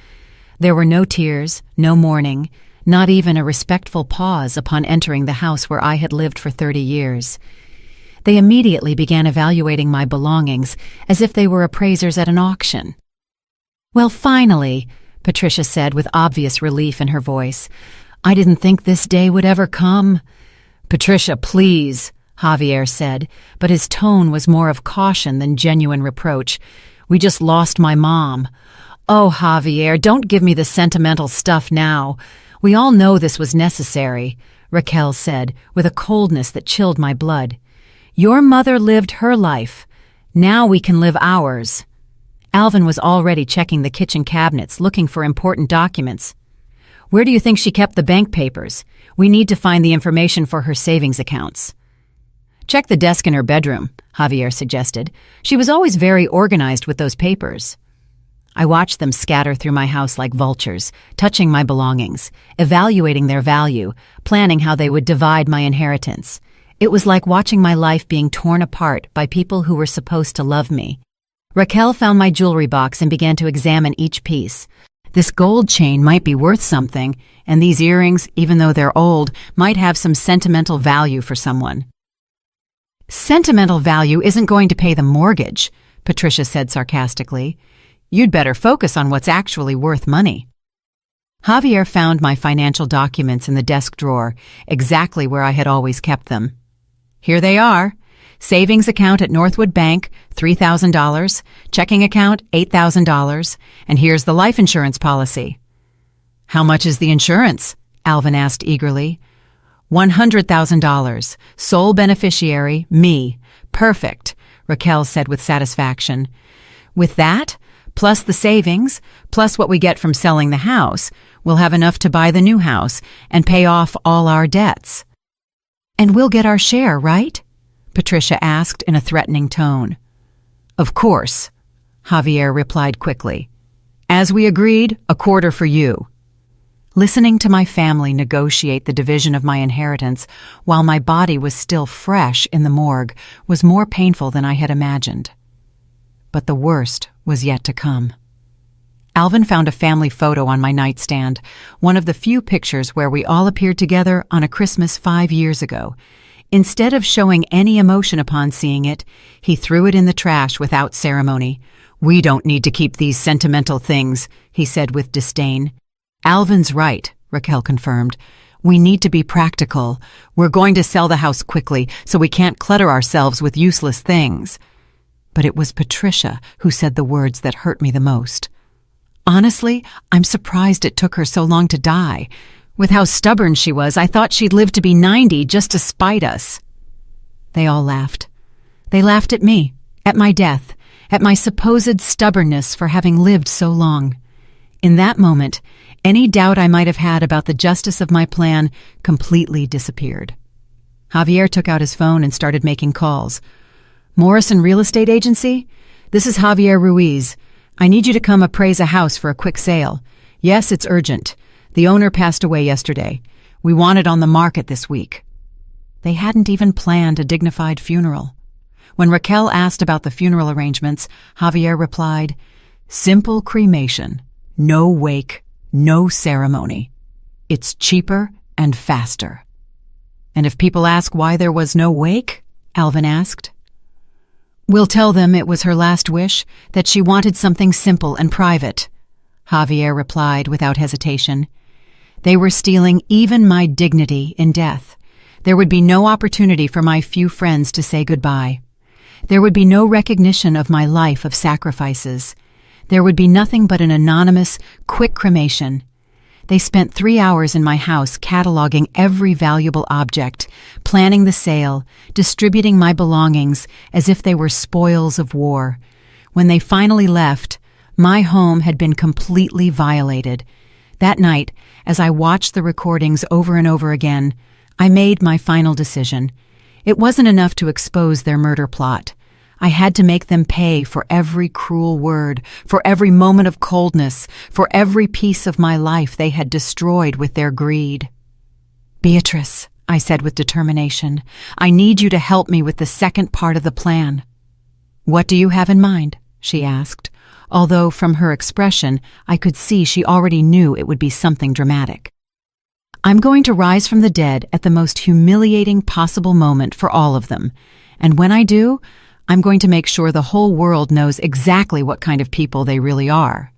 There were no tears, no mourning, not even a respectful pause upon entering the house where I had lived for 30 years. They immediately began evaluating my belongings as if they were appraisers at an auction. "Well, finally," Patricia said with obvious relief in her voice. "I didn't think this day would ever come." "Patricia, please," Javier said, but his tone was more of caution than genuine reproach. "We just lost my mom." "Oh, Javier, don't give me the sentimental stuff now. We all know this was necessary," Raquel said, with a coldness that chilled my blood. "Your mother lived her life. Now we can live ours." Alvin was already checking the kitchen cabinets, looking for important documents. "Where do you think she kept the bank papers? We need to find the information for her savings accounts." "Check the desk in her bedroom," Javier suggested. "She was always very organized with those papers." I watched them scatter through my house like vultures, touching my belongings, evaluating their value, planning how they would divide my inheritance. It was like watching my life being torn apart by people who were supposed to love me. Raquel found my jewelry box and began to examine each piece. This gold chain might be worth something, and these earrings, even though they're old, might have some sentimental value for someone. "Sentimental value isn't going to pay the mortgage," Patricia said sarcastically. You'd better focus on what's actually worth money. Javier found my financial documents in the desk drawer, exactly where I had always kept them. Here they are. Savings account at Northwood Bank, $3,000. Checking account, $8,000. And here's the life insurance policy. How much is the insurance? Alvin asked eagerly. $100,000. Sole beneficiary, me. Perfect, Raquel said with satisfaction. With that, plus the savings, plus what we get from selling the house, we'll have enough to buy the new house and pay off all our debts. And we'll get our share, right? Patricia asked in a threatening tone. Of course, Javier replied quickly. As we agreed, a quarter for you. Listening to my family negotiate the division of my inheritance while my body was still fresh in the morgue was more painful than I had imagined. But the worst was yet to come. Alvin found a family photo on my nightstand, one of the few pictures where we all appeared together on a Christmas 5 years ago. Instead of showing any emotion upon seeing it, he threw it in the trash without ceremony. We don't need to keep these sentimental things, he said with disdain. Alvin's right, Raquel confirmed. We need to be practical. We're going to sell the house quickly, so we can't clutter ourselves with useless things. But it was Patricia who said the words that hurt me the most. Honestly, I'm surprised it took her so long to die. With how stubborn she was, I thought she'd live to be 90 just to spite us. They all laughed. They laughed at me, at my death, at my supposed stubbornness for having lived so long. In that moment, any doubt I might have had about the justice of my plan completely disappeared. Javier took out his phone and started making calls. Morrison Real Estate Agency? This is Javier Ruiz. I need you to come appraise a house for a quick sale. Yes, it's urgent. The owner passed away yesterday. We want it on the market this week. They hadn't even planned a dignified funeral. When Raquel asked about the funeral arrangements, Javier replied, simple cremation, no wake, no ceremony. It's cheaper and faster. And if people ask why there was no wake, Alvin asked. We'll tell them it was her last wish, that she wanted something simple and private, Javier replied without hesitation. They were stealing even my dignity in death. There would be no opportunity for my few friends to say goodbye. There would be no recognition of my life of sacrifices. There would be nothing but an anonymous, quick cremation. They spent 3 hours in my house cataloging every valuable object, planning the sale, distributing my belongings as if they were spoils of war. When they finally left, my home had been completely violated. That night, as I watched the recordings over and over again, I made my final decision. It wasn't enough to expose their murder plot. I had to make them pay for every cruel word, for every moment of coldness, for every piece of my life they had destroyed with their greed. Beatrice, I said with determination, I need you to help me with the second part of the plan. What do you have in mind? She asked, although from her expression I could see she already knew it would be something dramatic. I'm going to rise from the dead at the most humiliating possible moment for all of them, and when I do, I'm going to make sure the whole world knows exactly what kind of people they really are.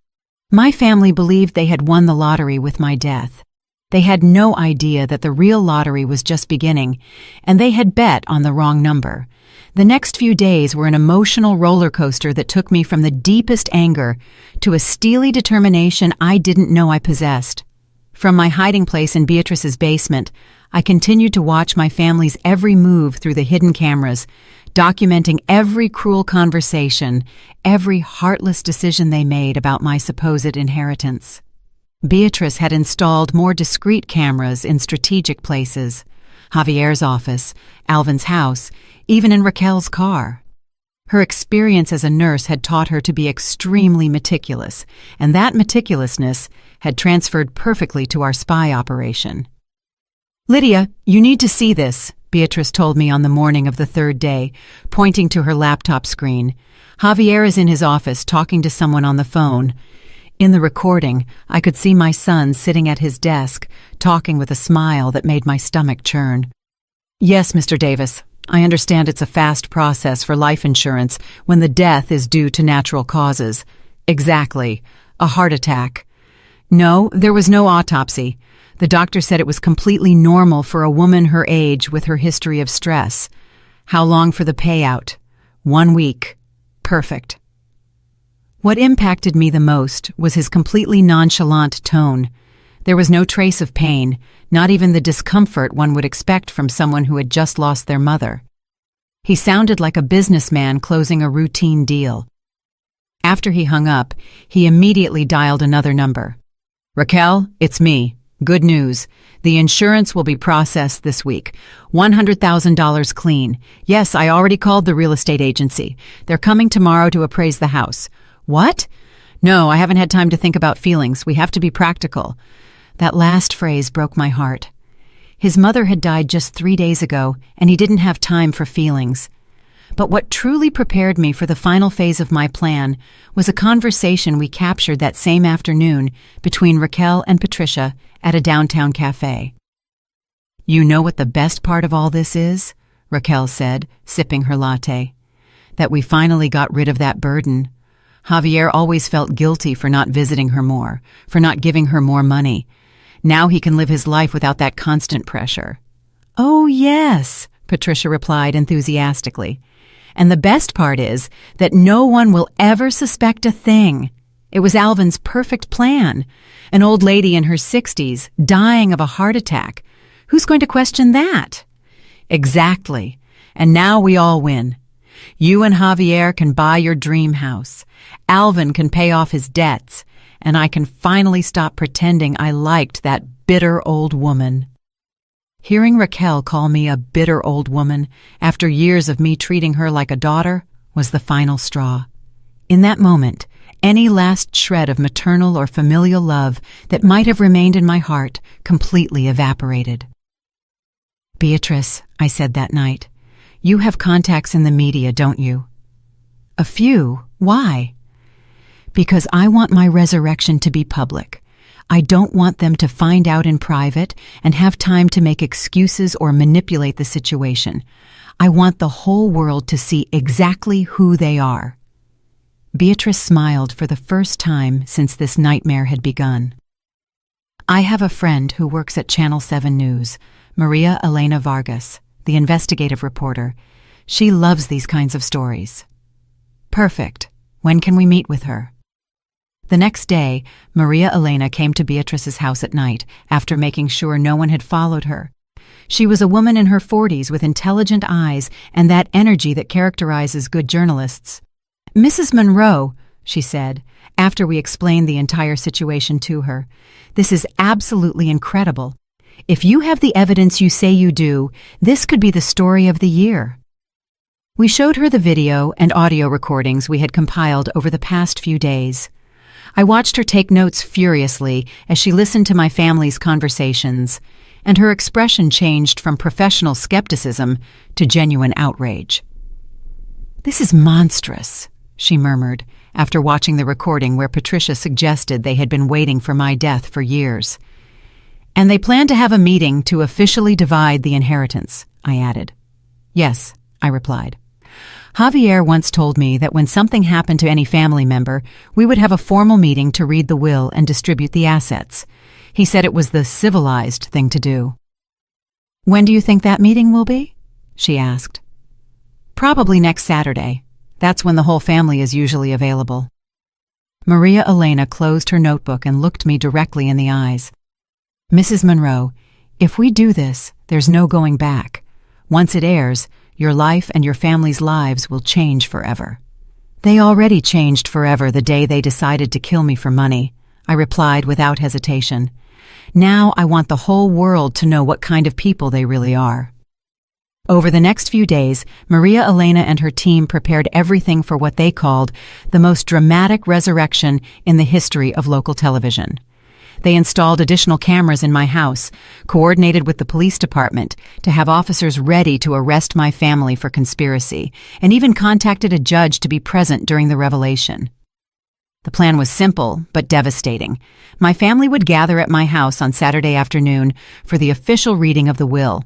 My family believed they had won the lottery with my death. They had no idea that the real lottery was just beginning, and they had bet on the wrong number. The next few days were an emotional roller coaster that took me from the deepest anger to a steely determination I didn't know I possessed. From my hiding place in Beatrice's basement, I continued to watch my family's every move through the hidden cameras, documenting every cruel conversation, every heartless decision they made about my supposed inheritance. Beatrice had installed more discreet cameras in strategic places, Javier's office, Alvin's house, even in Raquel's car. Her experience as a nurse had taught her to be extremely meticulous, and that meticulousness had transferred perfectly to our spy operation. Lydia, you need to see this, Beatrice told me on the morning of the third day, pointing to her laptop screen. Javier is in his office talking to someone on the phone. In the recording, I could see my son sitting at his desk, talking with a smile that made my stomach churn. Yes, Mr. Davis, I understand it's a fast process for life insurance when the death is due to natural causes, Exactly. A heart attack. No, there was no autopsy. The doctor said it was completely normal for a woman her age with her history of stress. How long for the payout? 1 week. Perfect. What impacted me the most was his completely nonchalant tone. There was no trace of pain, not even the discomfort one would expect from someone who had just lost their mother. He sounded like a businessman closing a routine deal. After he hung up, he immediately dialed another number. "Raquel, it's me. Good news. The insurance will be processed this week. $100,000 clean. Yes, I already called the real estate agency. They're coming tomorrow to appraise the house." "What?" "No, I haven't had time to think about feelings. We have to be practical." That last phrase broke my heart. His mother had died just 3 days ago, and he didn't have time for feelings. But what truly prepared me for the final phase of my plan was a conversation we captured that same afternoon between Raquel and Patricia at a downtown cafe. "You know what the best part of all this is?" Raquel said, sipping her latte. "That we finally got rid of that burden. Javier always felt guilty for not visiting her more, for not giving her more money. Now he can live his life without that constant pressure." "Oh, yes," Patricia replied enthusiastically. "And the best part is that no one will ever suspect a thing. It was Alvin's perfect plan. An old lady in her 60s, dying of a heart attack. Who's going to question that?" "Exactly. And now we all win. You and Javier can buy your dream house. Alvin can pay off his debts. And I can finally stop pretending I liked that bitter old woman." Hearing Raquel call me a bitter old woman after years of me treating her like a daughter was the final straw. In that moment, any last shred of maternal or familial love that might have remained in my heart completely evaporated. "Beatrice," I said that night, "you have contacts in the media, don't you?" "A few. Why?" "Because I want my resurrection to be public. I don't want them to find out in private and have time to make excuses or manipulate the situation. I want the whole world to see exactly who they are." Beatrice smiled for the first time since this nightmare had begun. "I have a friend who works at Channel 7 News, Maria Elena Vargas, the investigative reporter. She loves these kinds of stories." "Perfect. When can we meet with her?" The next day, Maria Elena came to Beatrice's house at night after making sure no one had followed her. She was a woman in her 40s with intelligent eyes and that energy that characterizes good journalists. "Mrs. Monroe," she said, after we explained the entire situation to her, "this is absolutely incredible. If you have the evidence you say you do, this could be the story of the year." We showed her the video and audio recordings we had compiled over the past few days. I watched her take notes furiously as she listened to my family's conversations, and her expression changed from professional skepticism to genuine outrage. "This is monstrous," she murmured, after watching the recording where Patricia suggested they had been waiting for my death for years. "And they plan to have a meeting to officially divide the inheritance," I added. "Yes," I replied. "Javier once told me that when something happened to any family member, we would have a formal meeting to read the will and distribute the assets. He said it was the civilized thing to do." "When do you think that meeting will be?" she asked. "Probably next Saturday. That's when the whole family is usually available." Maria Elena closed her notebook and looked me directly in the eyes. "Mrs. Monroe, if we do this, there's no going back. Once it airs, your life and your family's lives will change forever." "They already changed forever the day they decided to kill me for money," I replied without hesitation. "Now I want the whole world to know what kind of people they really are." Over the next few days, Maria Elena and her team prepared everything for what they called the most dramatic resurrection in the history of local television. They installed additional cameras in my house, coordinated with the police department to have officers ready to arrest my family for conspiracy, and even contacted a judge to be present during the revelation. The plan was simple, but devastating. My family would gather at my house on Saturday afternoon for the official reading of the will.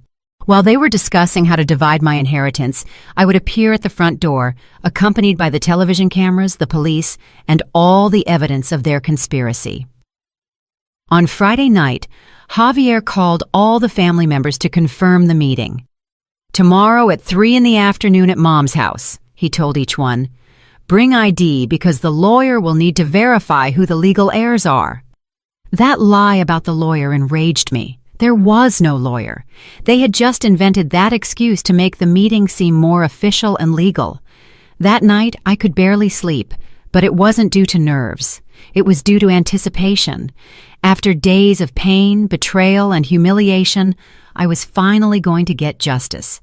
While they were discussing how to divide my inheritance, I would appear at the front door, accompanied by the television cameras, the police, and all the evidence of their conspiracy. On Friday night, Javier called all the family members to confirm the meeting. "Tomorrow at 3 in the afternoon at Mom's house," he told each one. "Bring ID because the lawyer will need to verify who the legal heirs are." That lie about the lawyer enraged me. There was no lawyer. They had just invented that excuse to make the meeting seem more official and legal. That night, I could barely sleep, but it wasn't due to nerves. It was due to anticipation. After days of pain, betrayal, and humiliation, I was finally going to get justice.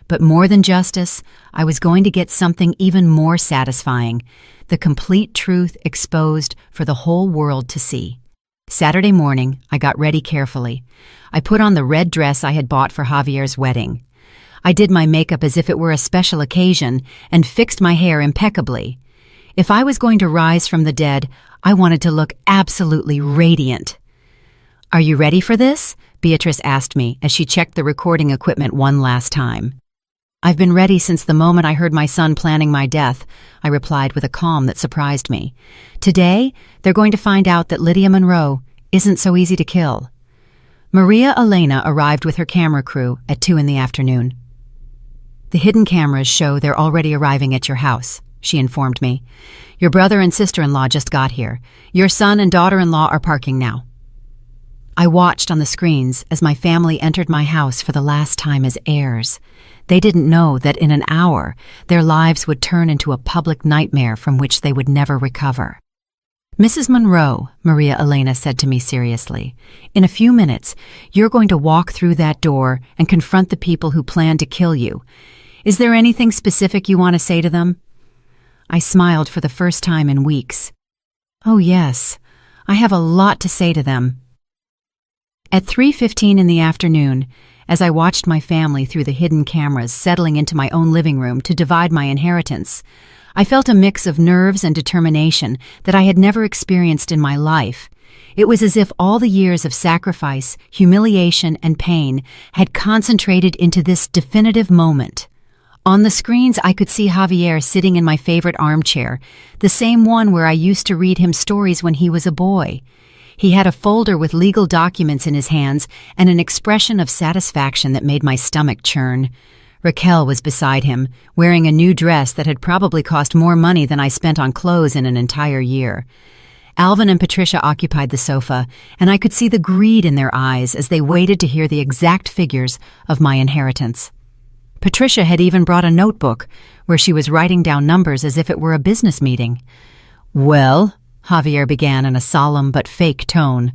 But more than justice, I was going to get something even more satisfying, the complete truth exposed for the whole world to see. Saturday morning, I got ready carefully. I put on the red dress I had bought for Javier's wedding. I did my makeup as if it were a special occasion and fixed my hair impeccably. If I was going to rise from the dead, I wanted to look absolutely radiant. "Are you ready for this?" Beatrice asked me as she checked the recording equipment one last time. "I've been ready since the moment I heard my son planning my death," I replied with a calm that surprised me. "Today, they're going to find out that Lydia Monroe isn't so easy to kill." Maria Elena arrived with her camera crew at 2 in the afternoon. "The hidden cameras show they're already arriving at your house," she informed me. "Your brother and sister-in-law just got here. Your son and daughter-in-law are parking now." I watched on the screens as my family entered my house for the last time as heirs. They didn't know that in an hour, their lives would turn into a public nightmare from which they would never recover. "Mrs. Monroe," Maria Elena said to me seriously, "in a few minutes, you're going to walk through that door and confront the people who plan to kill you. Is there anything specific you want to say to them?" I smiled for the first time in weeks. "Oh yes, I have a lot to say to them." At 3:15 in the afternoon, as I watched my family through the hidden cameras settling into my own living room to divide my inheritance, I felt a mix of nerves and determination that I had never experienced in my life. It was as if all the years of sacrifice, humiliation, and pain had concentrated into this definitive moment. On the screens, I could see Javier sitting in my favorite armchair, the same one where I used to read him stories when he was a boy. He had a folder with legal documents in his hands and an expression of satisfaction that made my stomach churn. Raquel was beside him, wearing a new dress that had probably cost more money than I spent on clothes in an entire year. Alvin and Patricia occupied the sofa, and I could see the greed in their eyes as they waited to hear the exact figures of my inheritance. Patricia had even brought a notebook, where she was writing down numbers as if it were a business meeting. "Well," Javier began in a solemn but fake tone,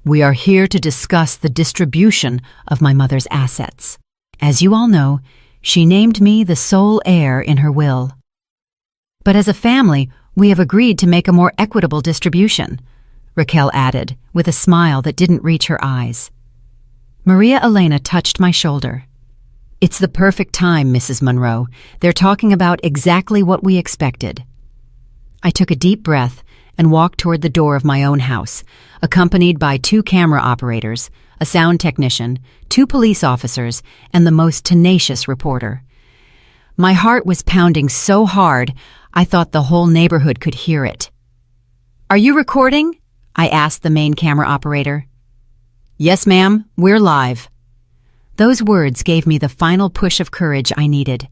"we are here to discuss the distribution of my mother's assets. As you all know, she named me the sole heir in her will. But as a family, we have agreed to make a more equitable distribution," Raquel added, with a smile that didn't reach her eyes. Maria Elena touched my shoulder. "It's the perfect time, Mrs. Monroe. They're talking about exactly what we expected." I took a deep breath and walked toward the door of my own house, accompanied by 2 camera operators, a sound technician, 2 police officers, and the most tenacious reporter. My heart was pounding so hard, I thought the whole neighborhood could hear it. "Are you recording?" I asked the main camera operator. "Yes, ma'am, we're live." Those words gave me the final push of courage I needed.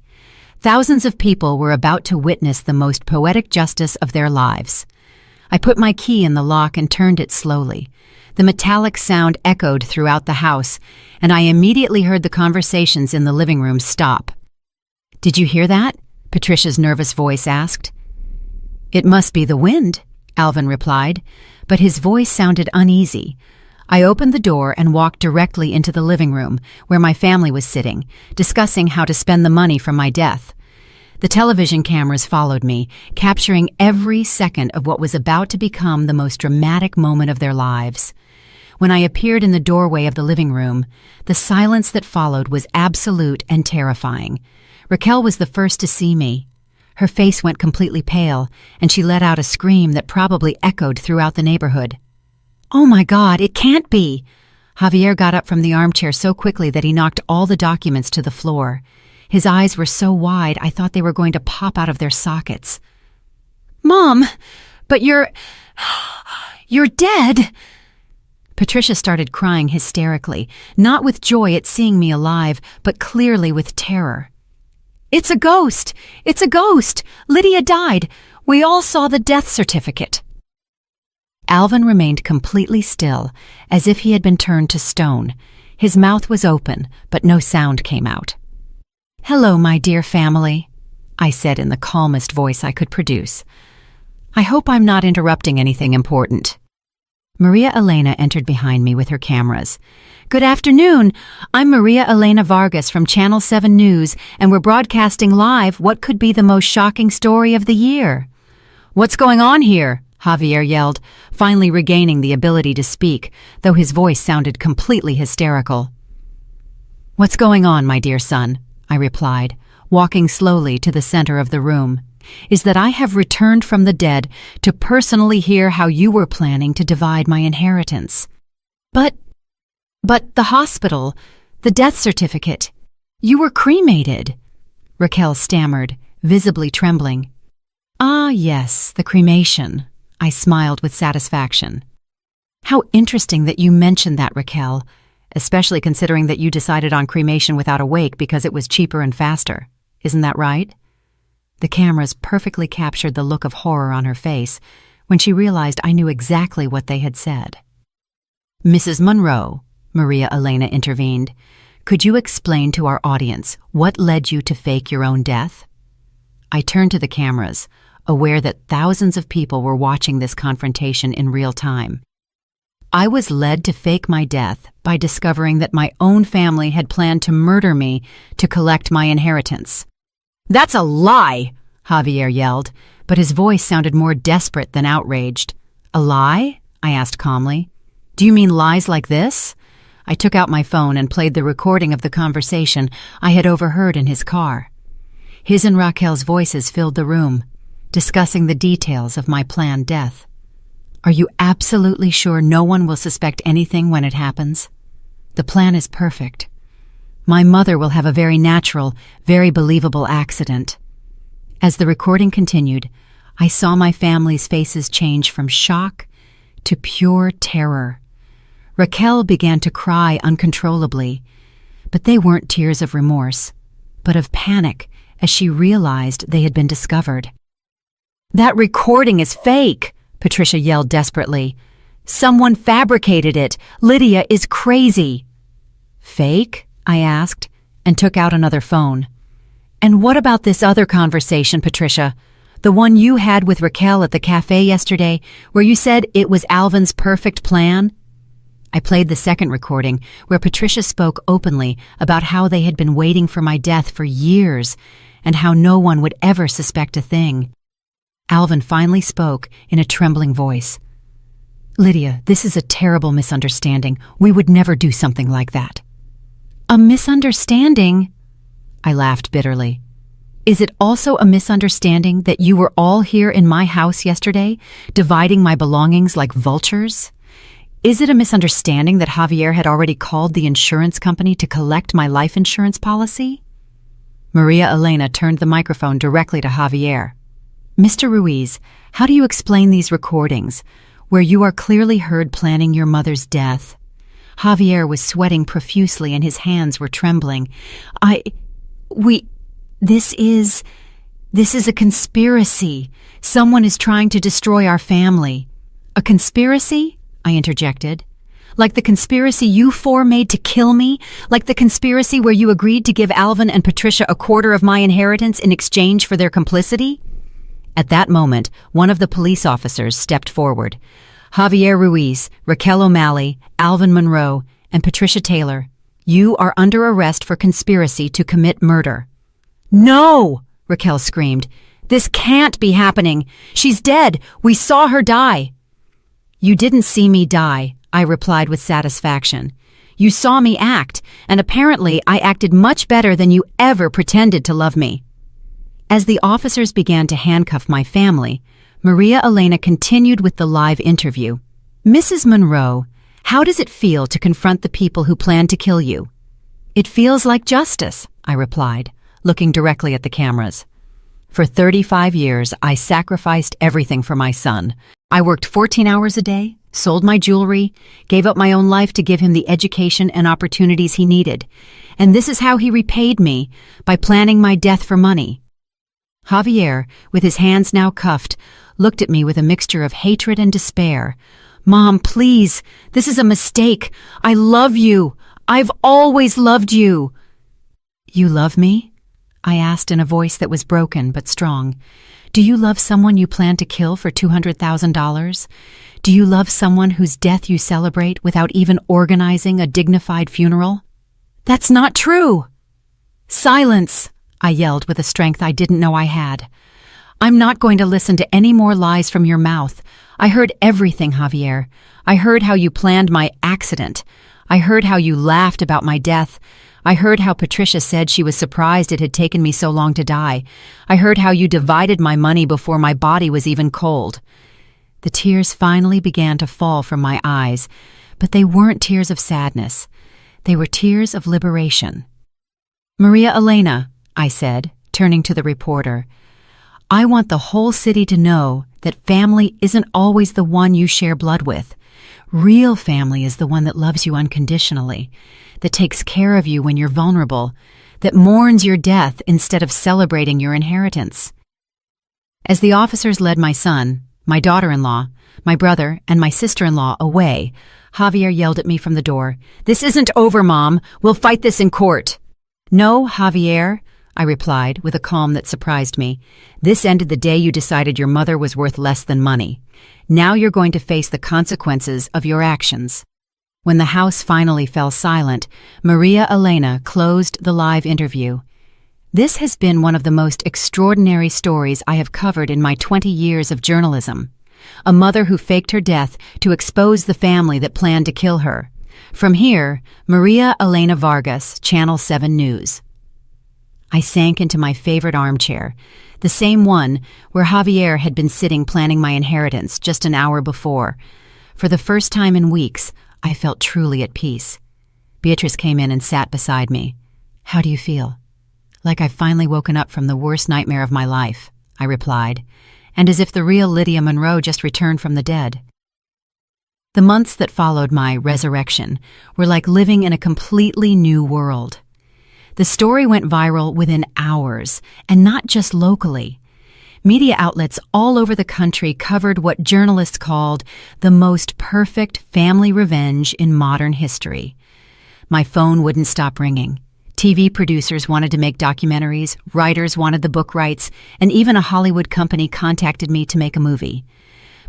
Thousands of people were about to witness the most poetic justice of their lives. I put my key in the lock and turned it slowly. The metallic sound echoed throughout the house, and I immediately heard the conversations in the living room stop. "Did you hear that?" Patricia's nervous voice asked. "It must be the wind," Alvin replied, but his voice sounded uneasy. I opened the door and walked directly into the living room, where my family was sitting, discussing how to spend the money from my death. The television cameras followed me, capturing every second of what was about to become the most dramatic moment of their lives. When I appeared in the doorway of the living room, the silence that followed was absolute and terrifying. Raquel was the first to see me. Her face went completely pale, and she let out a scream that probably echoed throughout the neighborhood. "Oh my God, it can't be!" Javier got up from the armchair so quickly that he knocked all the documents to the floor. His eyes were so wide I thought they were going to pop out of their sockets. "Mom, but you're dead!" Patricia started crying hysterically, not with joy at seeing me alive, but clearly with terror. "It's a ghost! It's a ghost! Lydia died! We all saw the death certificate!" Alvin remained completely still, as if he had been turned to stone. His mouth was open, but no sound came out. "Hello, my dear family," I said in the calmest voice I could produce. "I hope I'm not interrupting anything important." Maria Elena entered behind me with her cameras. "Good afternoon. I'm Maria Elena Vargas from Channel 7 News, and we're broadcasting live what could be the most shocking story of the year." "What's going on here?" Javier yelled, finally regaining the ability to speak, though his voice sounded completely hysterical. "What's going on, my dear son?" I replied, walking slowly to the center of the room, "is that I have returned from the dead to personally hear how you were planning to divide my inheritance." But the hospital, the death certificate, you were cremated," Raquel stammered, visibly trembling. "Ah, yes, the cremation," I smiled with satisfaction. "How interesting that you mentioned that, Raquel, especially considering that you decided on cremation without a wake because it was cheaper and faster. Isn't that right?" The cameras perfectly captured the look of horror on her face when she realized I knew exactly what they had said. "Mrs. Monroe," Maria Elena intervened, "could you explain to our audience what led you to fake your own death?" I turned to the cameras, aware that thousands of people were watching this confrontation in real time. I was led to fake my death by discovering that my own family had planned to murder me to collect my inheritance. "That's a lie!" Javier yelled, but his voice sounded more desperate than outraged. "A lie?" I asked calmly. "Do you mean lies like this?" I took out my phone and played the recording of the conversation I had overheard in his car. His and Raquel's voices filled the room, discussing the details of my planned death. "Are you absolutely sure no one will suspect anything when it happens? The plan is perfect. My mother will have a very natural, very believable accident." As the recording continued, I saw my family's faces change from shock to pure terror. Raquel began to cry uncontrollably, but they weren't tears of remorse, but of panic as she realized they had been discovered. "That recording is fake!" Patricia yelled desperately. "Someone fabricated it! Lydia is crazy!" "Fake?" I asked, and took out another phone. "And what about this other conversation, Patricia? The one you had with Raquel at the cafe yesterday, where you said it was Alvin's perfect plan?" I played the second recording, where Patricia spoke openly about how they had been waiting for my death for years, and how no one would ever suspect a thing. Alvin finally spoke in a trembling voice. "Lydia, this is a terrible misunderstanding. We would never do something like that." "A misunderstanding?" I laughed bitterly. "Is it also a misunderstanding that you were all here in my house yesterday, dividing my belongings like vultures? Is it a misunderstanding that Javier had already called the insurance company to collect my life insurance policy?" Maria Elena turned the microphone directly to Javier. "Mr. Ruiz, how do you explain these recordings, where you are clearly heard planning your mother's death?" Javier was sweating profusely and his hands were trembling. This is a conspiracy. Someone is trying to destroy our family." "A conspiracy?" I interjected. "Like the conspiracy you four made to kill me? Like the conspiracy where you agreed to give Alvin and Patricia a quarter of my inheritance in exchange for their complicity?" At that moment, one of the police officers stepped forward. "Javier Ruiz, Raquel O'Malley, Alvin Monroe, and Patricia Taylor, you are under arrest for conspiracy to commit murder." "No!" Raquel screamed. "This can't be happening. She's dead. We saw her die." "You didn't see me die," I replied with satisfaction. "You saw me act, and apparently I acted much better than you ever pretended to love me." As the officers began to handcuff my family, Maria Elena continued with the live interview. "Mrs. Monroe, How does it feel to confront the people who plan to kill you? It feels like justice, I replied, looking directly at the cameras. For 35 years, I sacrificed everything for my son. I worked 14 hours a day, sold my jewelry, gave up my own life to give him the education and opportunities he needed. And this is how he repaid me, by planning my death for money. Javier, with his hands now cuffed, looked at me with a mixture of hatred and despair. Mom, please, this is a mistake. I love you. I've always loved you. You love me? I asked in a voice that was broken but strong. Do you love someone you plan to kill for $200,000? Do you love someone whose death you celebrate without even organizing a dignified funeral? That's not true. Silence, I yelled with a strength I didn't know I had. I'm not going to listen to any more lies from your mouth. I heard everything, Javier. I heard how you planned my accident. I heard how you laughed about my death. I heard how Patricia said she was surprised it had taken me so long to die. I heard how you divided my money before my body was even cold. The tears finally began to fall from my eyes, but they weren't tears of sadness. They were tears of liberation. Maria Elena, I said, turning to the reporter, I want the whole city to know that family isn't always the one you share blood with. Real family is the one that loves you unconditionally, that takes care of you when you're vulnerable, that mourns your death instead of celebrating your inheritance. As the officers led my son, my daughter-in-law, my brother, and my sister-in-law away, Javier yelled at me from the door, "This isn't over, Mom. We'll fight this in court." "No, Javier," I replied with a calm that surprised me. "This ended the day you decided your mother was worth less than money. Now you're going to face the consequences of your actions." When the house finally fell silent, Maria Elena closed the live interview. This has been one of the most extraordinary stories I have covered in my 20 years of journalism. A mother who faked her death to expose the family that planned to kill her. From here, Maria Elena Vargas, Channel 7 News. I sank into my favorite armchair, the same one where Javier had been sitting planning my inheritance just an hour before. For the first time in weeks, I felt truly at peace. Beatrice came in and sat beside me. "How do you feel?" "Like I've finally woken up from the worst nightmare of my life," I replied, and as if the real Lydia Monroe just returned from the dead. The months that followed my resurrection were like living in a completely new world. The story went viral within hours, and not just locally. Media outlets all over the country covered what journalists called the most perfect family revenge in modern history. My phone wouldn't stop ringing. TV producers wanted to make documentaries, writers wanted the book rights, and even a Hollywood company contacted me to make a movie.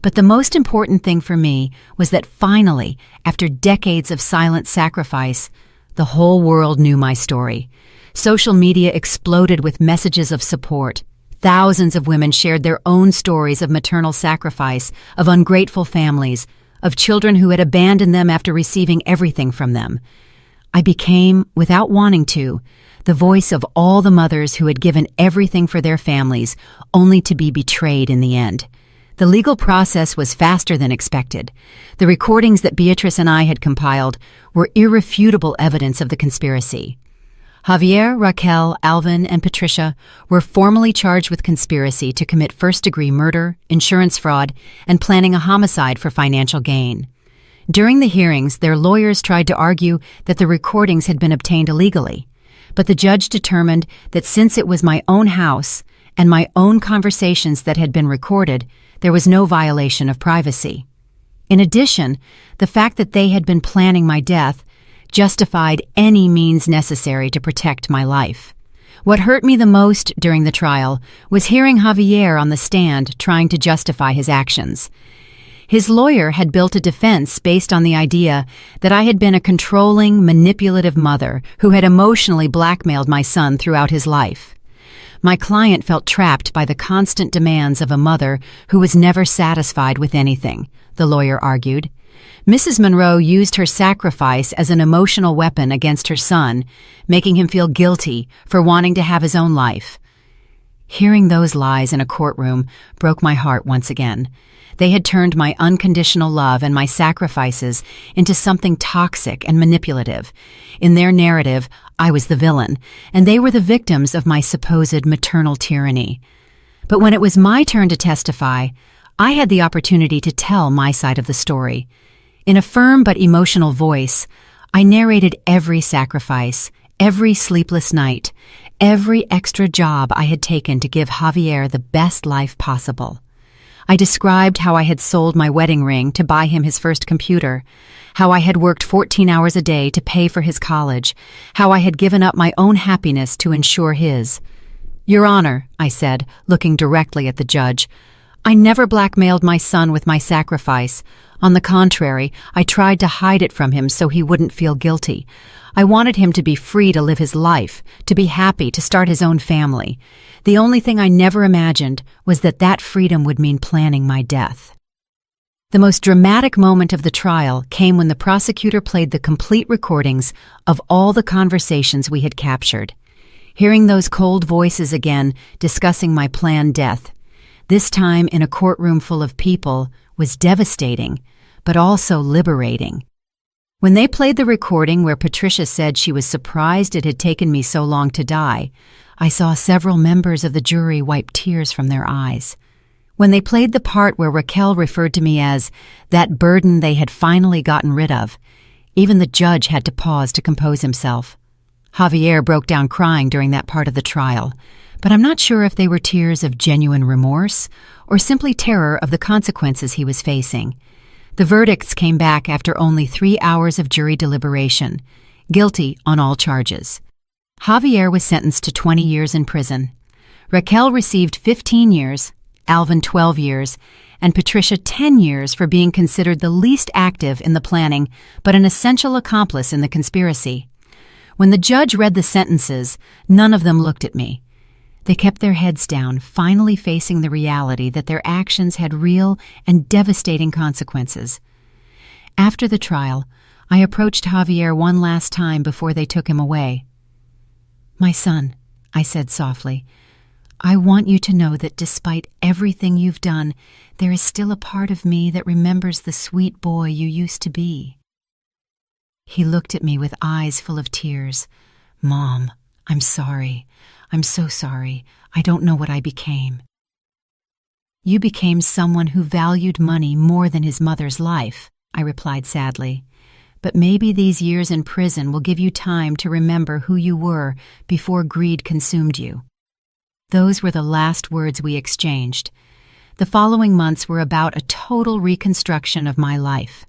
But the most important thing for me was that finally, after decades of silent sacrifice, the whole world knew my story. Social media exploded with messages of support. Thousands of women shared their own stories of maternal sacrifice, of ungrateful families, of children who had abandoned them after receiving everything from them. I became, without wanting to, the voice of all the mothers who had given everything for their families, only to be betrayed in the end. The legal process was faster than expected. The recordings that Beatrice and I had compiled were irrefutable evidence of the conspiracy. Javier, Raquel, Alvin, and Patricia were formally charged with conspiracy to commit first-degree murder, insurance fraud, and planning a homicide for financial gain. During the hearings, their lawyers tried to argue that the recordings had been obtained illegally, but the judge determined that since it was my own house and my own conversations that had been recorded, there was no violation of privacy. In addition, the fact that they had been planning my death justified any means necessary to protect my life. What hurt me the most during the trial was hearing Javier on the stand trying to justify his actions. His lawyer had built a defense based on the idea that I had been a controlling, manipulative mother who had emotionally blackmailed my son throughout his life. My client felt trapped by the constant demands of a mother who was never satisfied with anything, the lawyer argued. Mrs. Monroe used her sacrifice as an emotional weapon against her son, making him feel guilty for wanting to have his own life. Hearing those lies in a courtroom broke my heart once again. They had turned my unconditional love and my sacrifices into something toxic and manipulative. In their narrative, I was the villain, and they were the victims of my supposed maternal tyranny. But when it was my turn to testify, I had the opportunity to tell my side of the story. In a firm but emotional voice, I narrated every sacrifice, every sleepless night, every extra job I had taken to give Javier the best life possible. I described how I had sold my wedding ring to buy him his first computer, how I had worked 14 hours a day to pay for his college, how I had given up my own happiness to ensure his. "Your Honor," I said, looking directly at the judge, "I never blackmailed my son with my sacrifice. On the contrary, I tried to hide it from him so he wouldn't feel guilty. I wanted him to be free to live his life, to be happy, to start his own family. The only thing I never imagined was that that freedom would mean planning my death." The most dramatic moment of the trial came when the prosecutor played the complete recordings of all the conversations we had captured. Hearing those cold voices again discussing my planned death, this time in a courtroom full of people, was devastating, but also liberating. When they played the recording where Patricia said she was surprised it had taken me so long to die, I saw several members of the jury wipe tears from their eyes. When they played the part where Raquel referred to me as that burden they had finally gotten rid of, even the judge had to pause to compose himself. Javier broke down crying during that part of the trial, but I'm not sure if they were tears of genuine remorse or simply terror of the consequences he was facing. The verdicts came back after only 3 hours of jury deliberation, guilty on all charges. Javier was sentenced to 20 years in prison. Raquel received 15 years, Alvin 12 years, and Patricia 10 years for being considered the least active in the planning but an essential accomplice in the conspiracy. When the judge read the sentences, none of them looked at me. They kept their heads down, finally facing the reality that their actions had real and devastating consequences. After the trial, I approached Javier one last time before they took him away. "My son," I said softly, "I want you to know that despite everything you've done, there is still a part of me that remembers the sweet boy you used to be." He looked at me with eyes full of tears. "Mom, I'm sorry. I'm so sorry. I don't know what I became." "You became someone who valued money more than his mother's life," I replied sadly. "But maybe these years in prison will give you time to remember who you were before greed consumed you." Those were the last words we exchanged. The following months were about a total reconstruction of my life.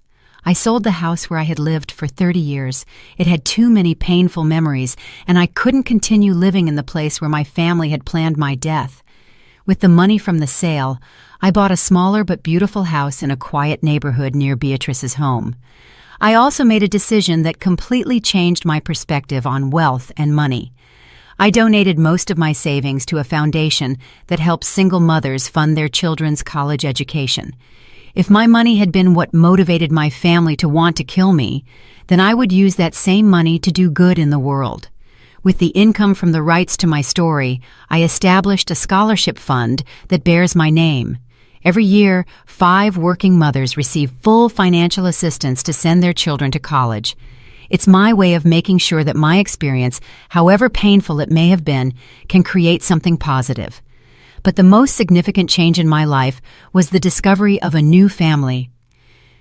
I sold the house where I had lived for 30 years. It had too many painful memories, and I couldn't continue living in the place where my family had planned my death. With the money from the sale, I bought a smaller but beautiful house in a quiet neighborhood near Beatrice's home. I also made a decision that completely changed my perspective on wealth and money. I donated most of my savings to a foundation that helps single mothers fund their children's college education. If my money had been what motivated my family to want to kill me, then I would use that same money to do good in the world. With the income from the rights to my story, I established a scholarship fund that bears my name. Every year, 5 working mothers receive full financial assistance to send their children to college. It's my way of making sure that my experience, however painful it may have been, can create something positive. But the most significant change in my life was the discovery of a new family.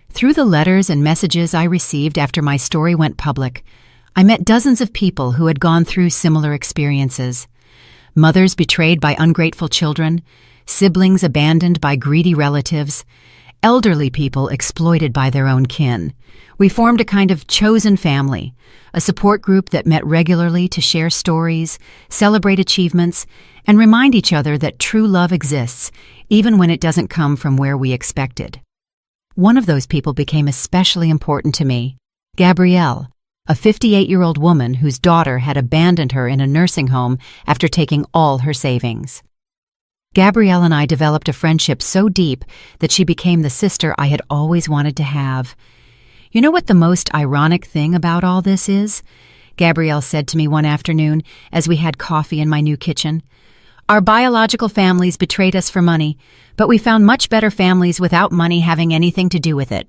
Through the letters and messages I received after my story went public, I met dozens of people who had gone through similar experiences. Mothers betrayed by ungrateful children, siblings abandoned by greedy relatives, elderly people exploited by their own kin. We formed a kind of chosen family, a support group that met regularly to share stories, celebrate achievements, and remind each other that true love exists, even when it doesn't come from where we expected. One of those people became especially important to me, Gabrielle, a 58-year-old woman whose daughter had abandoned her in a nursing home after taking all her savings. Gabrielle and I developed a friendship so deep that she became the sister I had always wanted to have. "You know what the most ironic thing about all this is?" Gabrielle said to me one afternoon as we had coffee in my new kitchen. Our biological families betrayed us for money, but we found much better families without money having anything to do with it.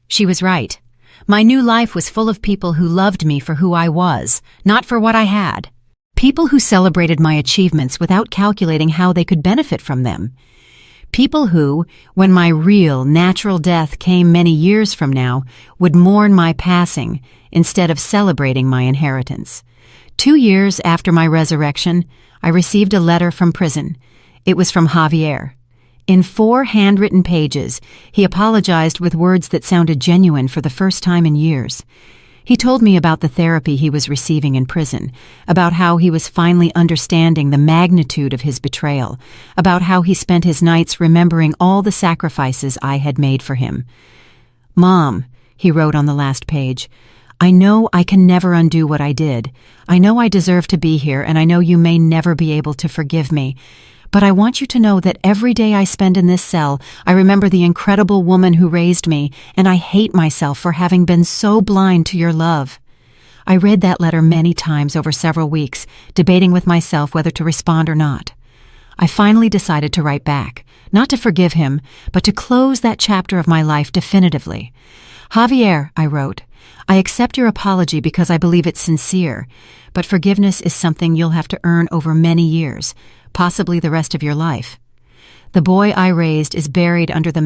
She was right. My new life was full of people who loved me for who I was, not for what I had. People who celebrated my achievements without calculating how they could benefit from them. People who, when my real, natural death came many years from now, would mourn my passing instead of celebrating my inheritance. 2 years after my resurrection, I received a letter from prison. It was from Javier. In 4 handwritten pages, he apologized with words that sounded genuine for the first time in years. He told me about the therapy he was receiving in prison, about how he was finally understanding the magnitude of his betrayal, about how he spent his nights remembering all the sacrifices I had made for him. "Mom," he wrote on the last page, "I know I can never undo what I did. I know I deserve to be here, and I know you may never be able to forgive me. But I want you to know that every day I spend in this cell, I remember the incredible woman who raised me, and I hate myself for having been so blind to your love." I read that letter many times over several weeks, debating with myself whether to respond or not. I finally decided to write back, not to forgive him, but to close that chapter of my life definitively. "Javier," I wrote, "I accept your apology because I believe it's sincere, but forgiveness is something you'll have to earn over many years, possibly the rest of your life. The boy I raised is buried under the